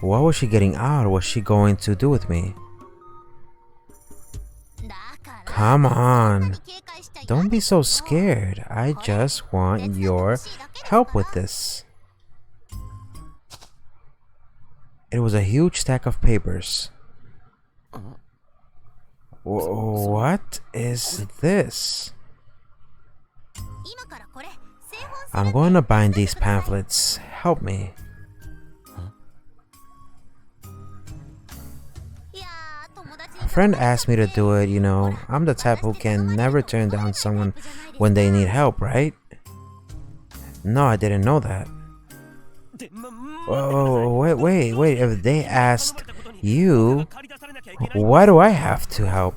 What was she getting out? What was she going to do with me? Come on. Don't be so scared. I just want your help with this. It was a huge stack of papers. What is this? I'm going to bind these pamphlets. Help me. A friend asked me to do it, you know. I'm the type who can never turn down someone when they need help, right? No, I didn't know that. Oh, wait. If they asked you, why do I have to help?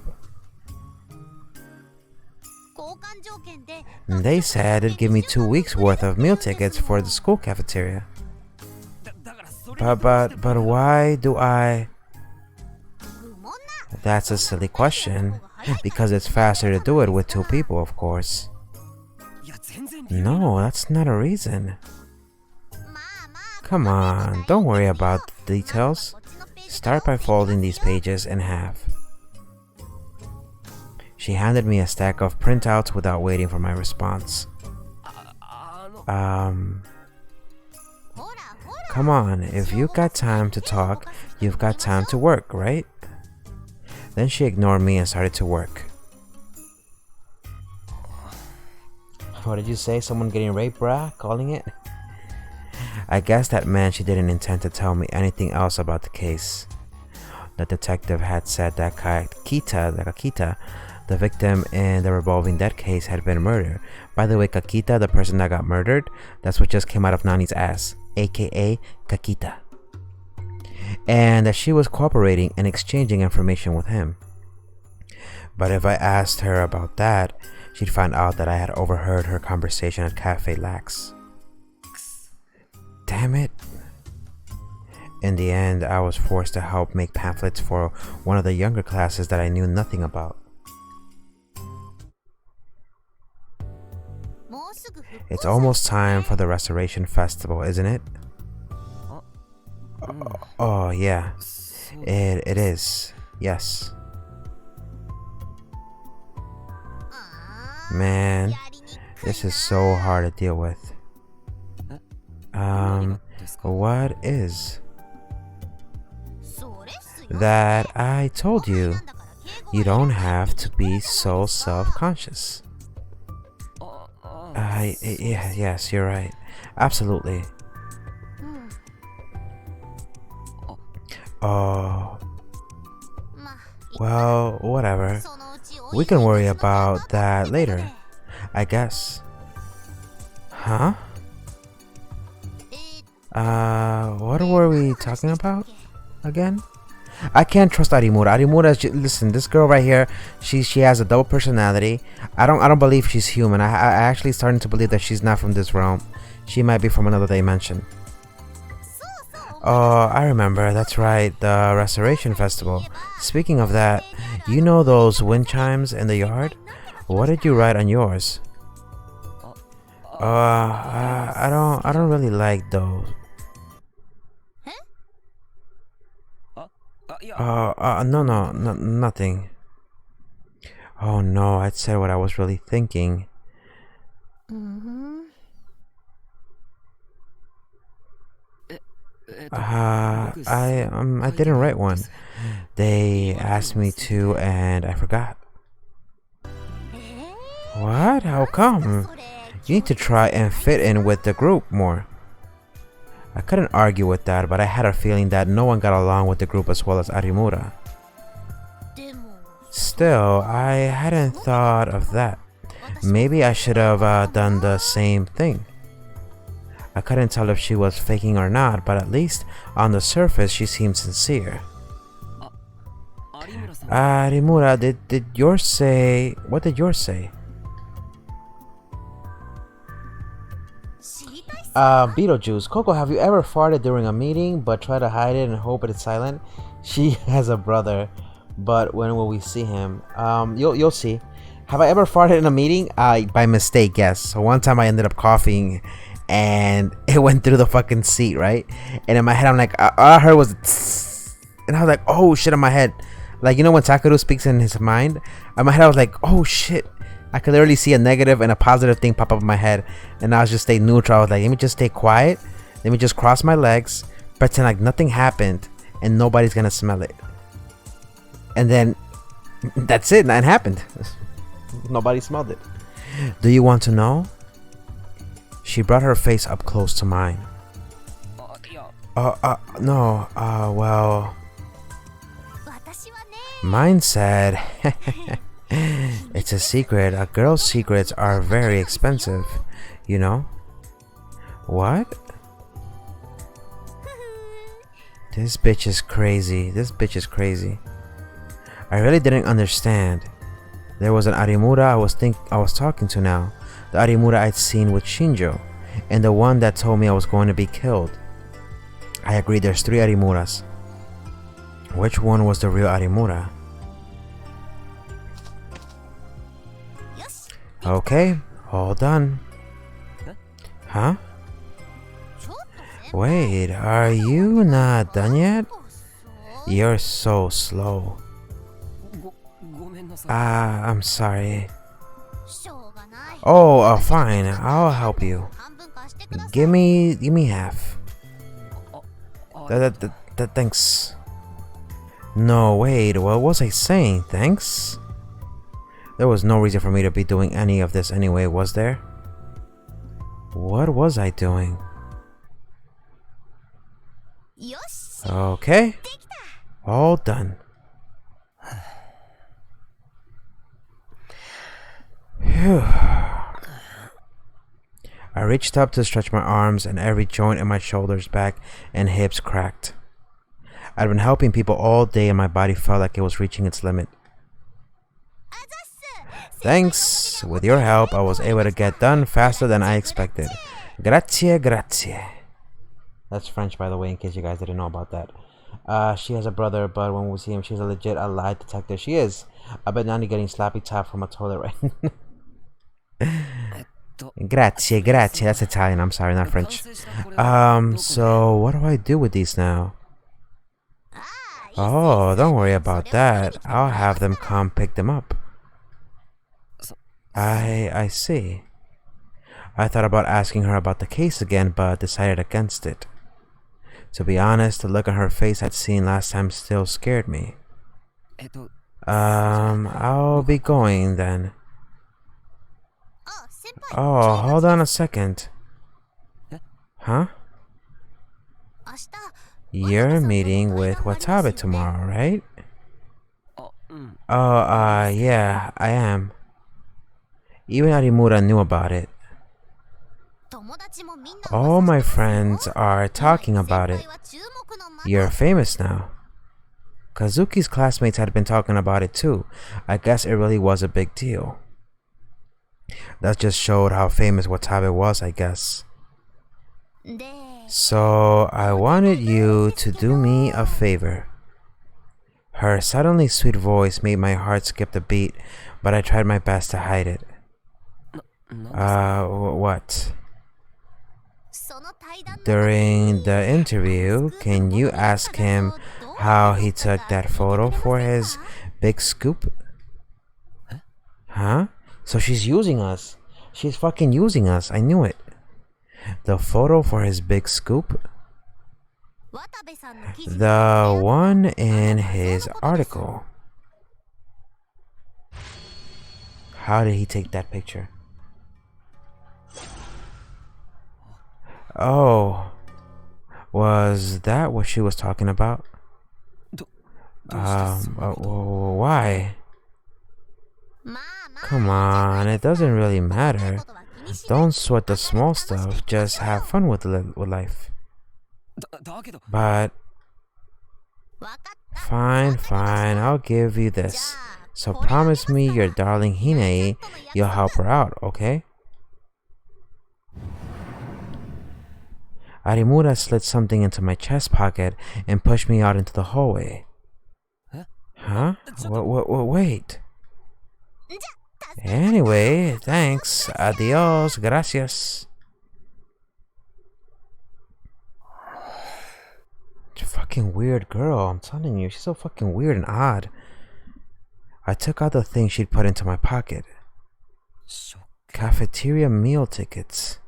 They said it'd give me 2 weeks worth of meal tickets for the school cafeteria. But why do I? That's a silly question. Because it's faster to do it with 2 people, of course. No, that's not a reason. Come on, don't worry about the details. Start by folding these pages in half. She handed me a stack of printouts without waiting for my response. Come on, if you've got time to talk, you've got time to work, right? Then she ignored me and started to work. What did you say? Someone getting raped, brah? Calling it? I guess that meant she didn't intend to tell me anything else about the case. The detective had said that Kakita, the victim in the revolving dead case, had been murdered. By the way, Kakita, the person that got murdered, that's what just came out of Nani's ass, aka Kakita. And that she was cooperating and exchanging information with him. But if I asked her about that, she'd find out that I had overheard her conversation at Cafe Lax. Damn it. In the end, I was forced to help make pamphlets for one of the younger classes that I knew nothing about. It's almost time for the Restoration Festival, isn't it? Oh yeah, it is. Yes. Man, this is so hard to deal with. What is? That I told you. You don't have to be so self-conscious. Yes, you're right. Absolutely. Oh. Well, whatever. We can worry about that later, I guess. Huh? What were we talking about again? I can't trust Arimura. Listen, this girl right here, she has a double personality. I don't believe she's human. I actually starting to believe that she's not from this realm. She might be from another dimension. Oh, I remember. That's right, the Restoration Festival. Speaking of that, you know those wind chimes in the yard? What did you write on yours? I don't really like those. No, nothing. Oh no, I said what I was really thinking. I didn't write one. They asked me to and I forgot. What? How come? You need to try and fit in with the group more. I couldn't argue with that, but I had a feeling that no one got along with the group as well as Arimura. Still, I hadn't thought of that. Maybe I should have done the same thing. I couldn't tell if she was faking or not, but at least on the surface she seemed sincere. Arimura, did yours say... What did yours say? Beetlejuice. Coco, have you ever farted during a meeting but try to hide it and hope it's silent? She has a brother, but when will we see him? You'll see. Have I ever farted in a meeting? By mistake, yes. So one time I ended up coughing and it went through the fucking seat, right? And in my head I'm like, all I heard was tss, and I was like, oh shit, in my head. Like, you know when Sakaru speaks in his mind? In my head I was like, oh shit. I could literally see a negative and a positive thing pop up in my head, and I was just stay neutral. I was like, let me just stay quiet, let me just cross my legs, pretend like nothing happened, and nobody's gonna smell it. And then that's it, and it happened. Nobody smelled it. Do you want to know? She brought her face up close to mine. No, well... Mine said... It's a secret. A girl's secrets are very expensive, you know? What? This bitch is crazy. This bitch is crazy. I really didn't understand. There was an Arimura I was talking to now. The Arimura I'd seen with Shinjo. And the one that told me I was going to be killed. I agreed there's 3 Arimuras. Which one was the real Arimura? Okay, all done. Huh? Wait, are you not done yet? You're so slow. I'm sorry. Oh, fine. I'll help you. Give me half. Thanks. No, wait. What was I saying? Thanks? There was no reason for me to be doing any of this anyway, was there? What was I doing? Okay. All done. Phew. I reached up to stretch my arms and every joint in my shoulders, back, and hips cracked. I'd been helping people all day and my body felt like it was reaching its limit. Thanks. With your help, I was able to get done faster than I expected. Grazie, grazie. That's French, by the way, in case you guys didn't know about that. She has a brother, but when we see him, she's a legit lie detector. She is. I bet Nani getting slappy tap from a toilet right now. Grazie, grazie. That's Italian. I'm sorry, not French. So what do I do with these now? Oh, don't worry about that. I'll have them come pick them up. I see. I thought about asking her about the case again, but decided against it. To be honest, the look on her face I'd seen last time still scared me. I'll be going then. Oh, hold on a second. Huh? You're meeting with Watabe tomorrow, right? Oh, yeah, I am. Even Arimura knew about it. All my friends are talking about it. You're famous now. Kazuki's classmates had been talking about it too. I guess it really was a big deal. That just showed how famous Watabe was, I guess. So, I wanted you to do me a favor. Her suddenly sweet voice made my heart skip a beat, but I tried my best to hide it. What? During the interview, can you ask him how he took that photo for his big scoop? Huh? So she's using us. She's fucking using us. I knew it. The photo for his big scoop? The one in his article. How did he take that picture? Oh, was that what she was talking about? Why? Come on, it doesn't really matter. Don't sweat the small stuff, just have fun with life. But, fine, I'll give you this. So promise me your darling Hinae, you'll help her out, okay? Arimura slid something into my chest pocket and pushed me out into the hallway. Huh? Wait. Anyway, thanks. Adios. Gracias. She's a fucking weird girl, I'm telling you. She's so fucking weird and odd. I took out the thing she'd put into my pocket. Cafeteria meal tickets.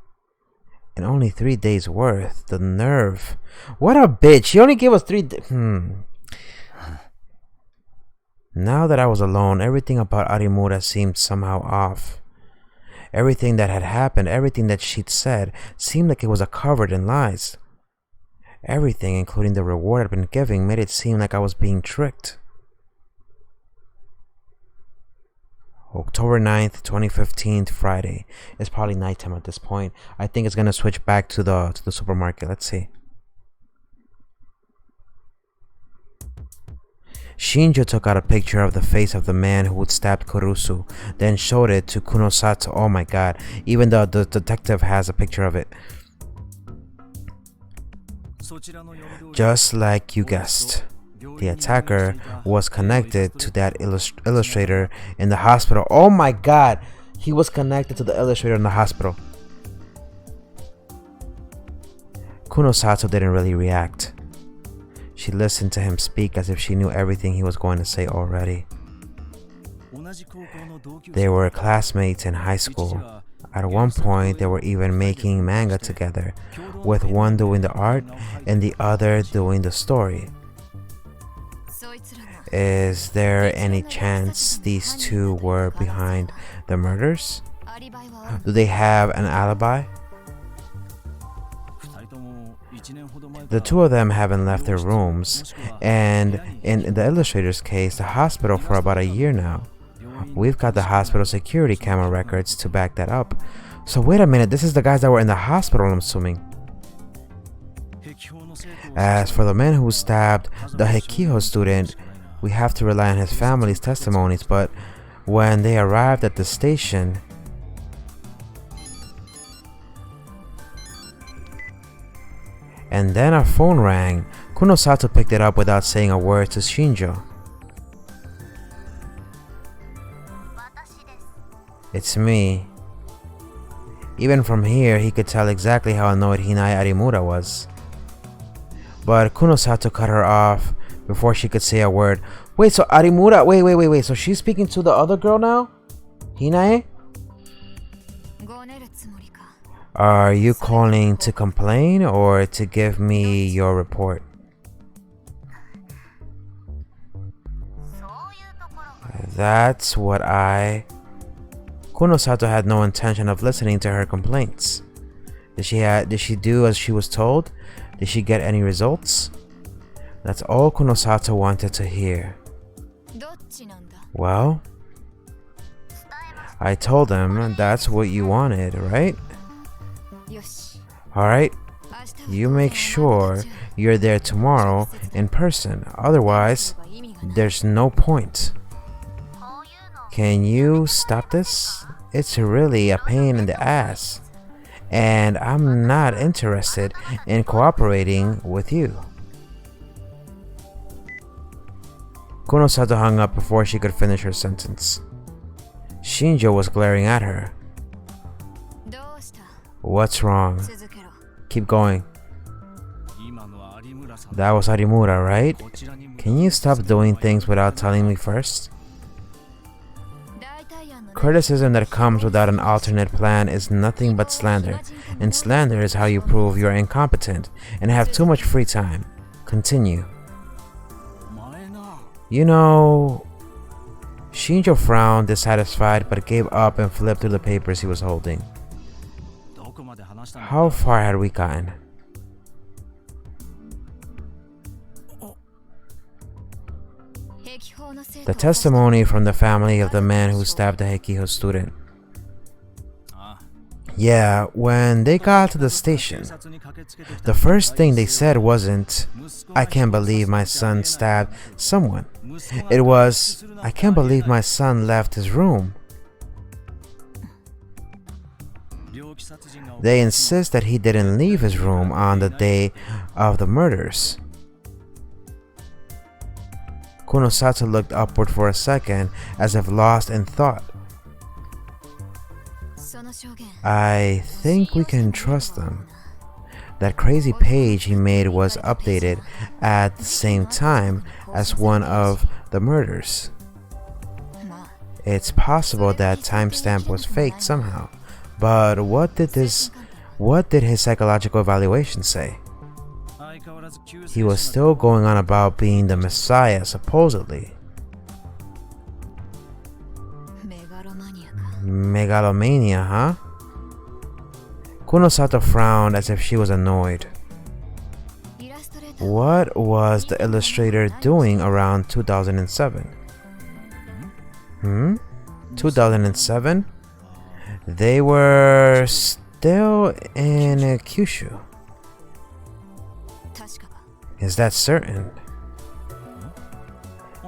And only 3 days worth. The nerve. What a bitch. She only gave us 3 days. Now that I was alone, everything about Arimura seemed somehow off. Everything that had happened, everything that she'd said, seemed like it was covered in lies. Everything, including the reward I'd been giving, made it seem like I was being tricked. October 9th, 2015, Friday. It's probably nighttime at this point. I think it's gonna switch back to the supermarket. Let's see. Shinjo took out a picture of the face of the man who had stabbed Kurusu, then showed it to Kunosato. Oh my god, even the detective has a picture of it. Just like you guessed, the attacker was connected to that illustrator in the hospital. Oh my god, he was connected to the illustrator in the hospital. Kunosato didn't really react. She listened to him speak as if she knew everything he was going to say already. They were classmates in high school. At one point, they were even making manga together, with one doing the art and the other doing the story. Is there any chance these two were behind the murders? Do they have an alibi? The two of them haven't left their rooms, and in the illustrator's case, the hospital for about a year now. We've got the hospital security camera records to back that up. So wait a minute, this is the guys that were in the hospital, I'm assuming. As for the man who stabbed the Hekiho student, we have to rely on his family's testimonies, but when they arrived at the station, and then our phone rang. Kunosato picked it up without saying a word to Shinjo. It's me. Even from here, he could tell exactly how annoyed Hinai Arimura was. But Kunosato cut her off before she could say a word. Wait, so Arimura, wait, so she's speaking to the other girl now? Hinae? Are you calling to complain or to give me your report? That's what Kunosato had no intention of listening to her complaints. Did she do as she was told? Did she get any results? That's all Kunosato wanted to hear. Well, I told him that's what you wanted, right? Alright, you make sure you're there tomorrow in person, otherwise there's no point. Can you stop this? It's really a pain in the ass, and I'm not interested in cooperating with you. Kunosato hung up before she could finish her sentence. Shinjo was glaring at her. What's wrong? Keep going. That was Arimura, right? Can you stop doing things without telling me first? Criticism that comes without an alternate plan is nothing but slander, and slander is how you prove you're incompetent and have too much free time. Continue. You know... Shinjo frowned, dissatisfied, but gave up and flipped through the papers he was holding. How far had we gotten? The testimony from the family of the man who stabbed the Hekiho student. Yeah, when they got to the station, the first thing they said wasn't, "I can't believe my son stabbed someone." It was, "I can't believe my son left his room." They insist that he didn't leave his room on the day of the murders. Kunosato looked upward for a second, as if lost in thought. I think we can trust them. That crazy page he made was updated at the same time as one of the murders. It's possible that timestamp was faked somehow, but what did his psychological evaluation say? He was still going on about being the Messiah, supposedly. Megalomania, huh? Kunosato frowned as if she was annoyed. What was the illustrator doing around 2007? 2007? They were still in Kyushu. Is that certain?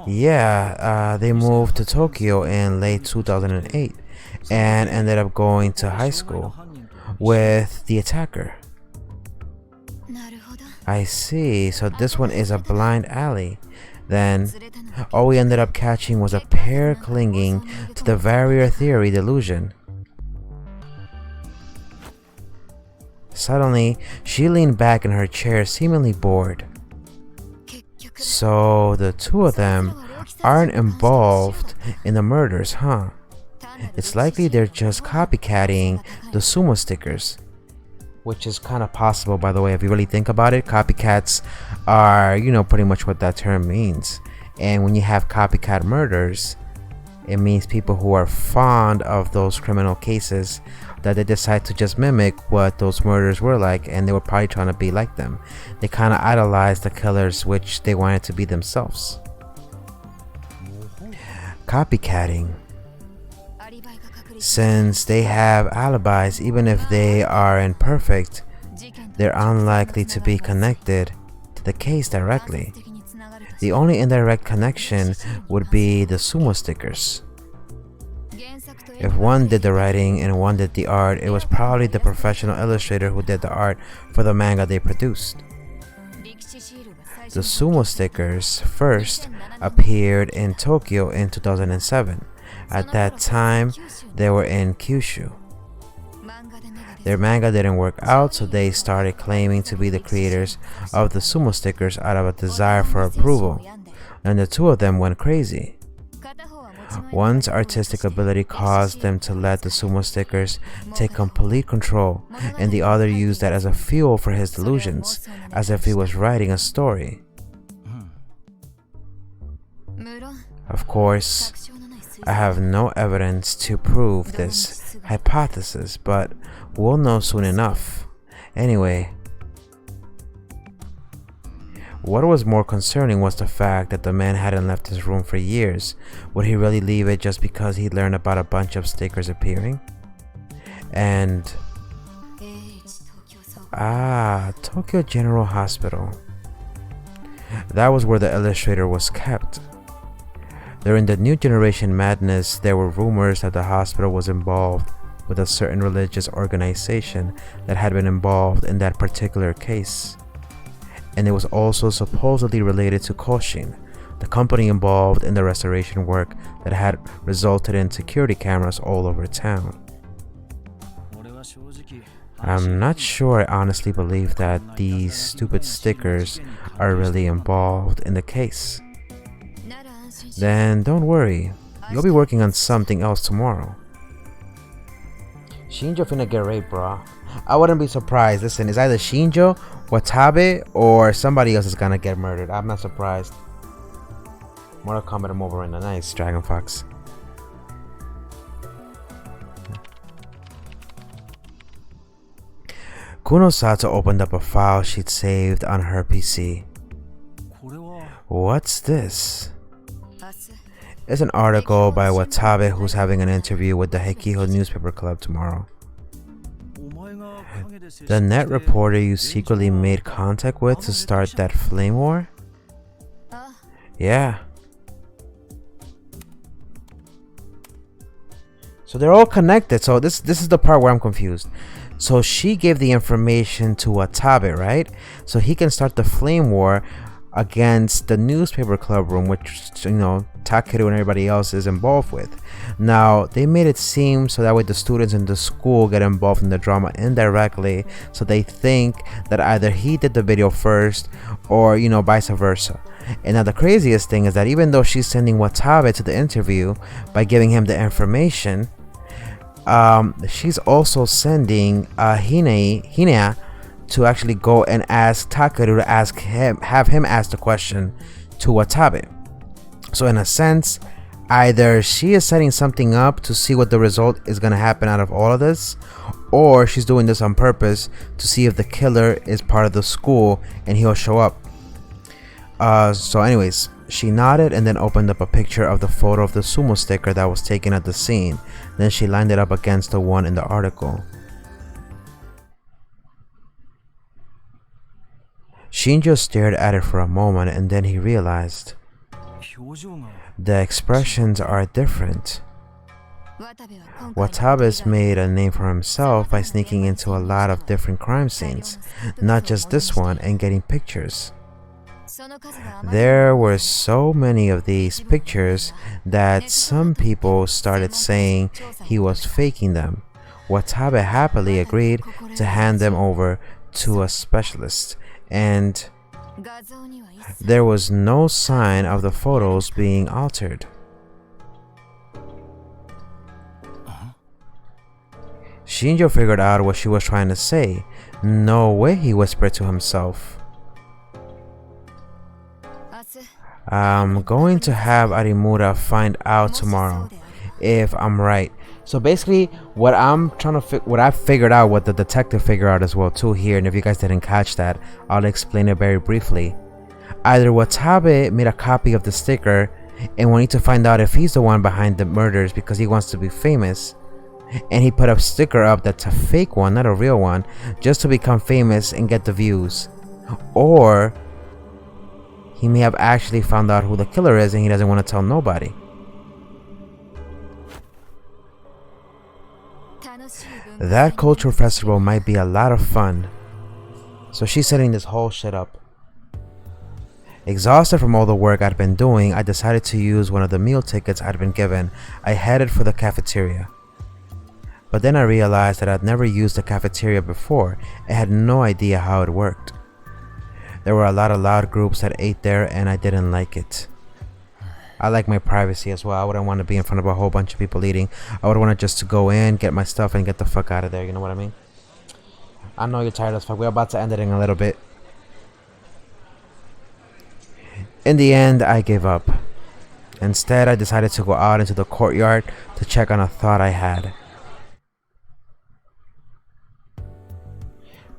Yeah, they moved to Tokyo in late 2008 and ended up going to high school with the attacker. I see, so this one is a blind alley. Then, all we ended up catching was a pair clinging to the barrier theory delusion. Suddenly, she leaned back in her chair, seemingly bored. So, the two of them aren't involved in the murders, huh? It's likely they're just copycatting the sumo stickers. Which is kind of possible, by the way, if you really think about it. Copycats are, pretty much what that term means. And when you have copycat murders, it means people who are fond of those criminal cases that they decide to just mimic what those murders were like, and they were probably trying to be like them. They kind of idolized the killers, which they wanted to be themselves. Copycatting. Since they have alibis, even if they are imperfect, they're unlikely to be connected to the case directly. The only indirect connection would be the sumo stickers. If one did the writing and one did the art, it was probably the professional illustrator who did the art for the manga they produced. The sumo stickers first appeared in Tokyo in 2007. At that time, they were in Kyushu. Their manga didn't work out, so they started claiming to be the creators of the sumo stickers out of a desire for approval, and the two of them went crazy. One's artistic ability caused them to let the sumo stickers take complete control, and the other used that as a fuel for his delusions, as if he was writing a story. Of course, I have no evidence to prove this hypothesis, but we'll know soon enough. Anyway, what was more concerning was the fact that the man hadn't left his room for years. Would he really leave it just because he learned about a bunch of stickers appearing? And Tokyo General Hospital. That was where the illustrator was kept. During the New Generation madness, there were rumors that the hospital was involved with a certain religious organization that had been involved in that particular case. And it was also supposedly related to Koshin, the company involved in the restoration work that had resulted in security cameras all over town. I'm not sure I honestly believe that these stupid stickers are really involved in the case. Then don't worry, you'll be working on something else tomorrow. Shinjo finna get raped, bro. I wouldn't be surprised. Listen, it's either Shinjo, Watabe, or somebody else is gonna get murdered. I'm not surprised. Mortal Kombat, I'm over in the nice Dragon Fox. Kunosato opened up a file she'd saved on her PC. What's this? It's an article by Watabe, who's having an interview with the Hekiho newspaper club tomorrow. The net reporter you secretly made contact with to start that flame war? Yeah. So they're all connected. So this is the part where I'm confused. So she gave the information to Watabe, right? So he can start the flame war against the newspaper club room, which, Takeru and everybody else is involved with. Now, they made it seem so that way the students in the school get involved in the drama indirectly, so they think that either he did the video first or, vice versa. And now the craziest thing is that even though she's sending Watabe to the interview by giving him the information, she's also sending Hinea to actually go and ask Takeru to have him ask the question to Watabe. So in a sense, Either she is setting something up to see what the result is going to happen out of all of this, or she's doing this on purpose to see if the killer is part of the school and he'll show up. So anyways, she nodded and then opened up a picture of the photo of the sumo sticker that was taken at the scene. Then she lined it up against the one in the article. Shinjo stared at it for a moment and then he realized the expressions are different. Watabe's made a name for himself by sneaking into a lot of different crime scenes, not just this one, and getting pictures. There were so many of these pictures that some people started saying he was faking them. Watabe happily agreed to hand them over to a specialist, and there was no sign of the photos being altered. Shinjo figured out what she was trying to say. No way, he whispered to himself. I'm going to have Arimura find out tomorrow if I'm right. So basically, what I figured out, what the detective figured out as well too here, and if you guys didn't catch that, I'll explain it very briefly. Either Watabe made a copy of the sticker and wanted to find out if he's the one behind the murders because he wants to be famous, and he put a sticker up that's a fake one, not a real one, just to become famous and get the views. Or he may have actually found out who the killer is and he doesn't want to tell nobody. That cultural festival might be a lot of fun. So she's setting this whole shit up. Exhausted from all the work I'd been doing, I decided to use one of the meal tickets I'd been given. I headed for the cafeteria. But then I realized that I'd never used the cafeteria before and had no idea how it worked. There were a lot of loud groups that ate there and I didn't like it. I like my privacy as well. I wouldn't want to be in front of a whole bunch of people eating. I would want to just to go in, get my stuff, and get the fuck out of there. You know what I mean? I know you're tired as fuck. We're about to end it in a little bit. In the end, I gave up. Instead, I decided to go out into the courtyard to check on a thought I had.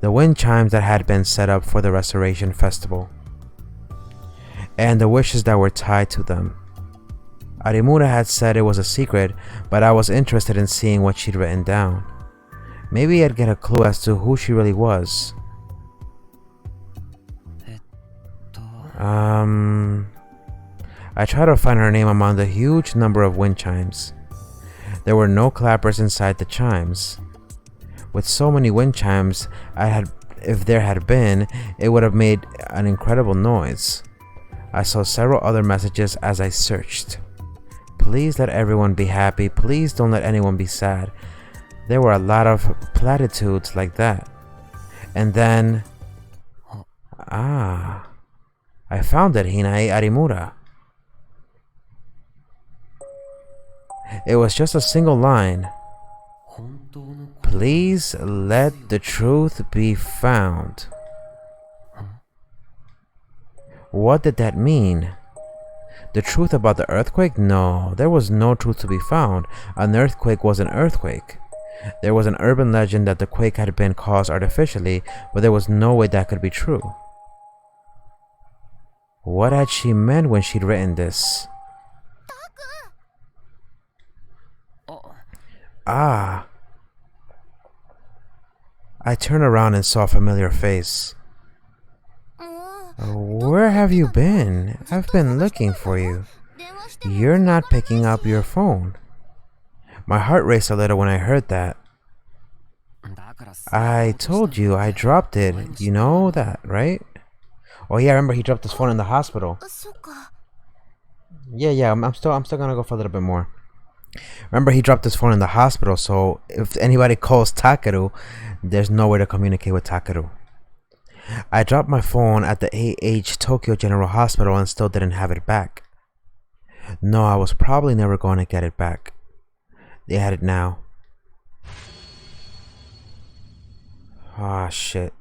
The wind chimes that had been set up for the Restoration Festival, and the wishes that were tied to them. Arimura had said it was a secret, but I was interested in seeing what she'd written down. Maybe I'd get a clue as to who she really was. I tried to find her name among the huge number of wind chimes. There were no clappers inside the chimes. With so many wind chimes, if there had been, it would have made an incredible noise. I saw several other messages as I searched. Please let everyone be happy. Please don't let anyone be sad. There were a lot of platitudes like that. And then... I found it, Hinae Arimura. It was just a single line. Please let the truth be found. What did that mean? The truth about the earthquake? No, there was no truth to be found. An earthquake was an earthquake. There was an urban legend that the quake had been caused artificially, but there was no way that could be true. What had she meant when she'd written this? I turned around and saw a familiar face. Where have you been? I've been looking for you. You're not picking up your phone. My heart raced a little when I heard that. I told you I dropped it. You know that, right? Oh yeah, I remember he dropped his phone in the hospital. Yeah, I'm still gonna go for a little bit more. Remember, he dropped his phone in the hospital, so if anybody calls Takeru, there's no way to communicate with Takeru. I dropped my phone at the AH Tokyo General Hospital and still didn't have it back. No, I was probably never going to get it back. They had it now. Ah, shit.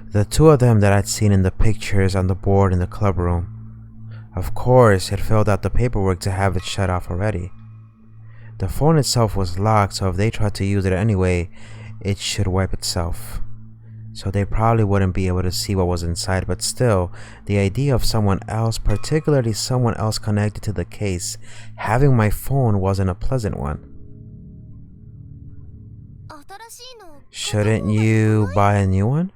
The two of them that I'd seen in the pictures on the board in the club room. Of course, it filled out the paperwork to have it shut off already. The phone itself was locked, so if they tried to use it anyway, it should wipe itself. So they probably wouldn't be able to see what was inside, but still, the idea of someone else, particularly someone else connected to the case, having my phone wasn't a pleasant one. Shouldn't you buy a new one?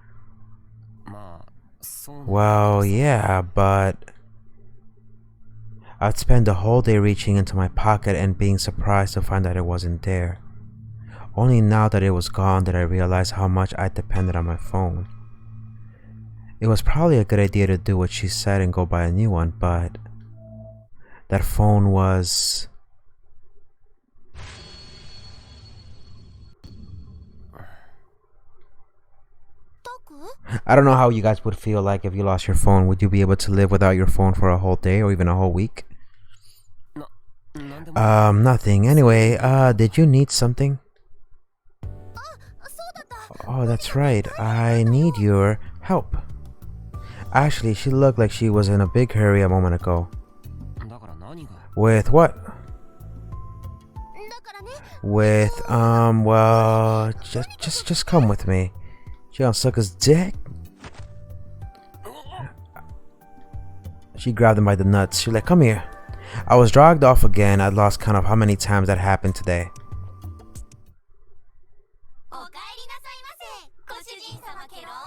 Well, yeah, but I'd spend the whole day reaching into my pocket and being surprised to find that it wasn't there. Only now that it was gone did I realize how much I depended on my phone. It was probably a good idea to do what she said and go buy a new one, but that phone was... I don't know how you guys would feel like if you lost your phone. Would you be able to live without your phone for a whole day or even a whole week? Nothing. Anyway, did you need something? Oh, that's right. I need your help. Actually, she looked like she was in a big hurry a moment ago. With what? With, well, just come with me. She gonna suck his dick? She grabbed him by the nuts. She's like, come here. I was dragged off again. I'd lost count of how many times that happened today.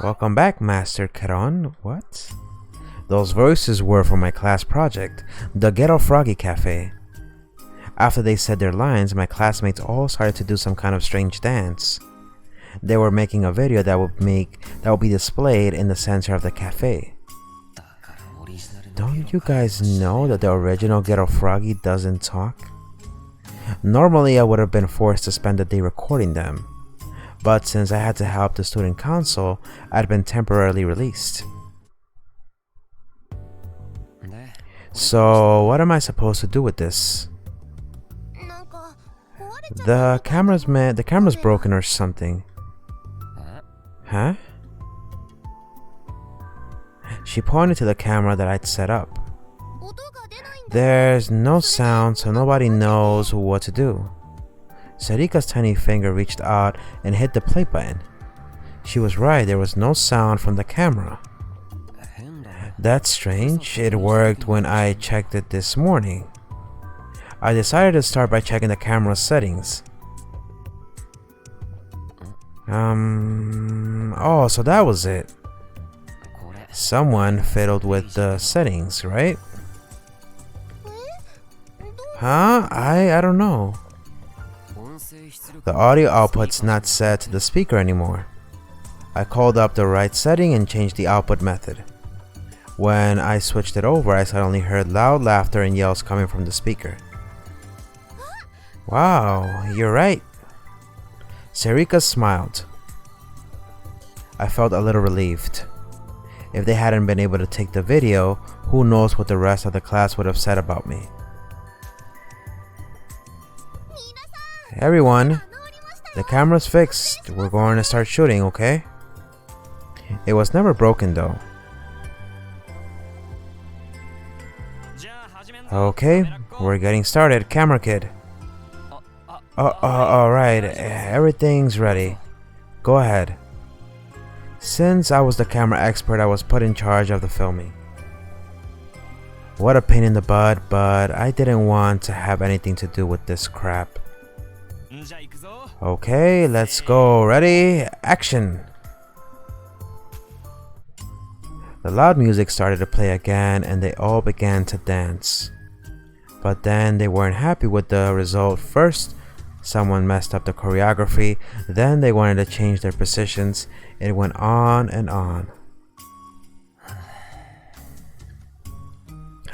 Welcome back, Master Keron. What? Those voices were from my class project, the Ghetto Froggy Cafe. After they said their lines, my classmates all started to do some kind of strange dance. They were making a video that would be displayed in the center of the cafe. Don't you guys know that the original Ghetto Froggy doesn't talk? Normally, I would have been forced to spend the day recording them. But since I had to help the student council, I'd been temporarily released. So, what am I supposed to do with this? The camera's broken or something. Huh? She pointed to the camera that I'd set up. There's no sound, so nobody knows what to do. Sarika's tiny finger reached out and hit the play button. She was right, there was no sound from the camera. That's strange. It worked when I checked it this morning. I decided to start by checking the camera settings. Oh, so that was it. Someone fiddled with the settings, right? Huh? I don't know. The audio output's not set to the speaker anymore. I called up the right setting and changed the output method. When I switched it over, I suddenly heard loud laughter and yells coming from the speaker. Wow, you're right. Sarika smiled. I felt a little relieved. If they hadn't been able to take the video, who knows what the rest of the class would have said about me. Everyone, the camera's fixed. We're going to start shooting, okay? It was never broken though. Okay, we're getting started. Camera kid. Alright, everything's ready. Go ahead. Since I was the camera expert, I was put in charge of the filming. What a pain in the butt, but I didn't want to have anything to do with this crap. Okay, let's go. Ready? Action! The loud music started to play again and they all began to dance. But then they weren't happy with the result. First, someone messed up the choreography, then they wanted to change their positions. It went on and on.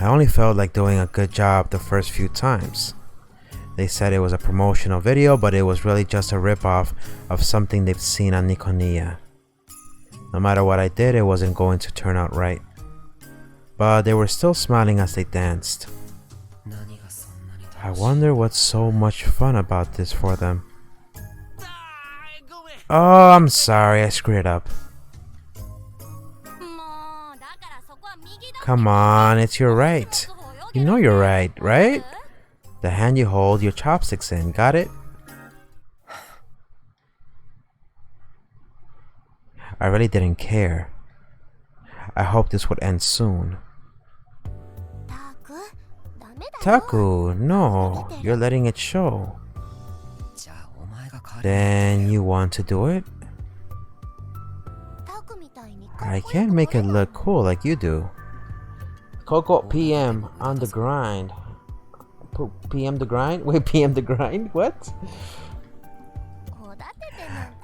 I only felt like doing a good job the first few times. They said it was a promotional video, but it was really just a ripoff of something they've seen on Nikoniya. No matter what I did, it wasn't going to turn out right. But they were still smiling as they danced. I wonder what's so much fun about this for them. Oh, I'm sorry, I screwed it up. Come on, it's your right. You know you're right, right? The hand you hold your chopsticks in, got it? I really didn't care. I hoped this would end soon. Taku, no, you're letting it show. Then you want to do it? I can't make it look cool like you do. Coco PM on the grind. PM the grind? Wait, PM the grind? What?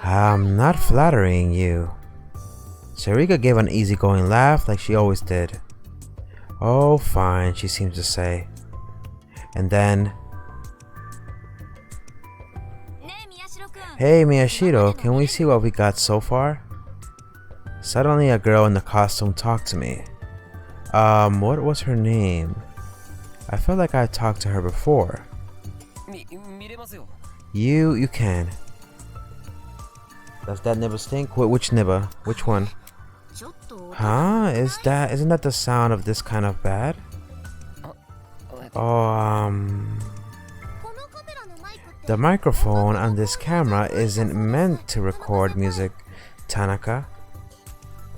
I'm not flattering you. Sarika gave an easygoing laugh like she always did. Oh, fine, she seems to say. And then, hey Miyashiro, can we see what we got so far? Suddenly a girl in the costume talked to me. What was her name? I felt like I talked to her before. You can. Does that nibba stink? Which nibba? Which one? Huh? Isn't that the sound of this kind of bad? Oh, the microphone on this camera isn't meant to record music, Tanaka.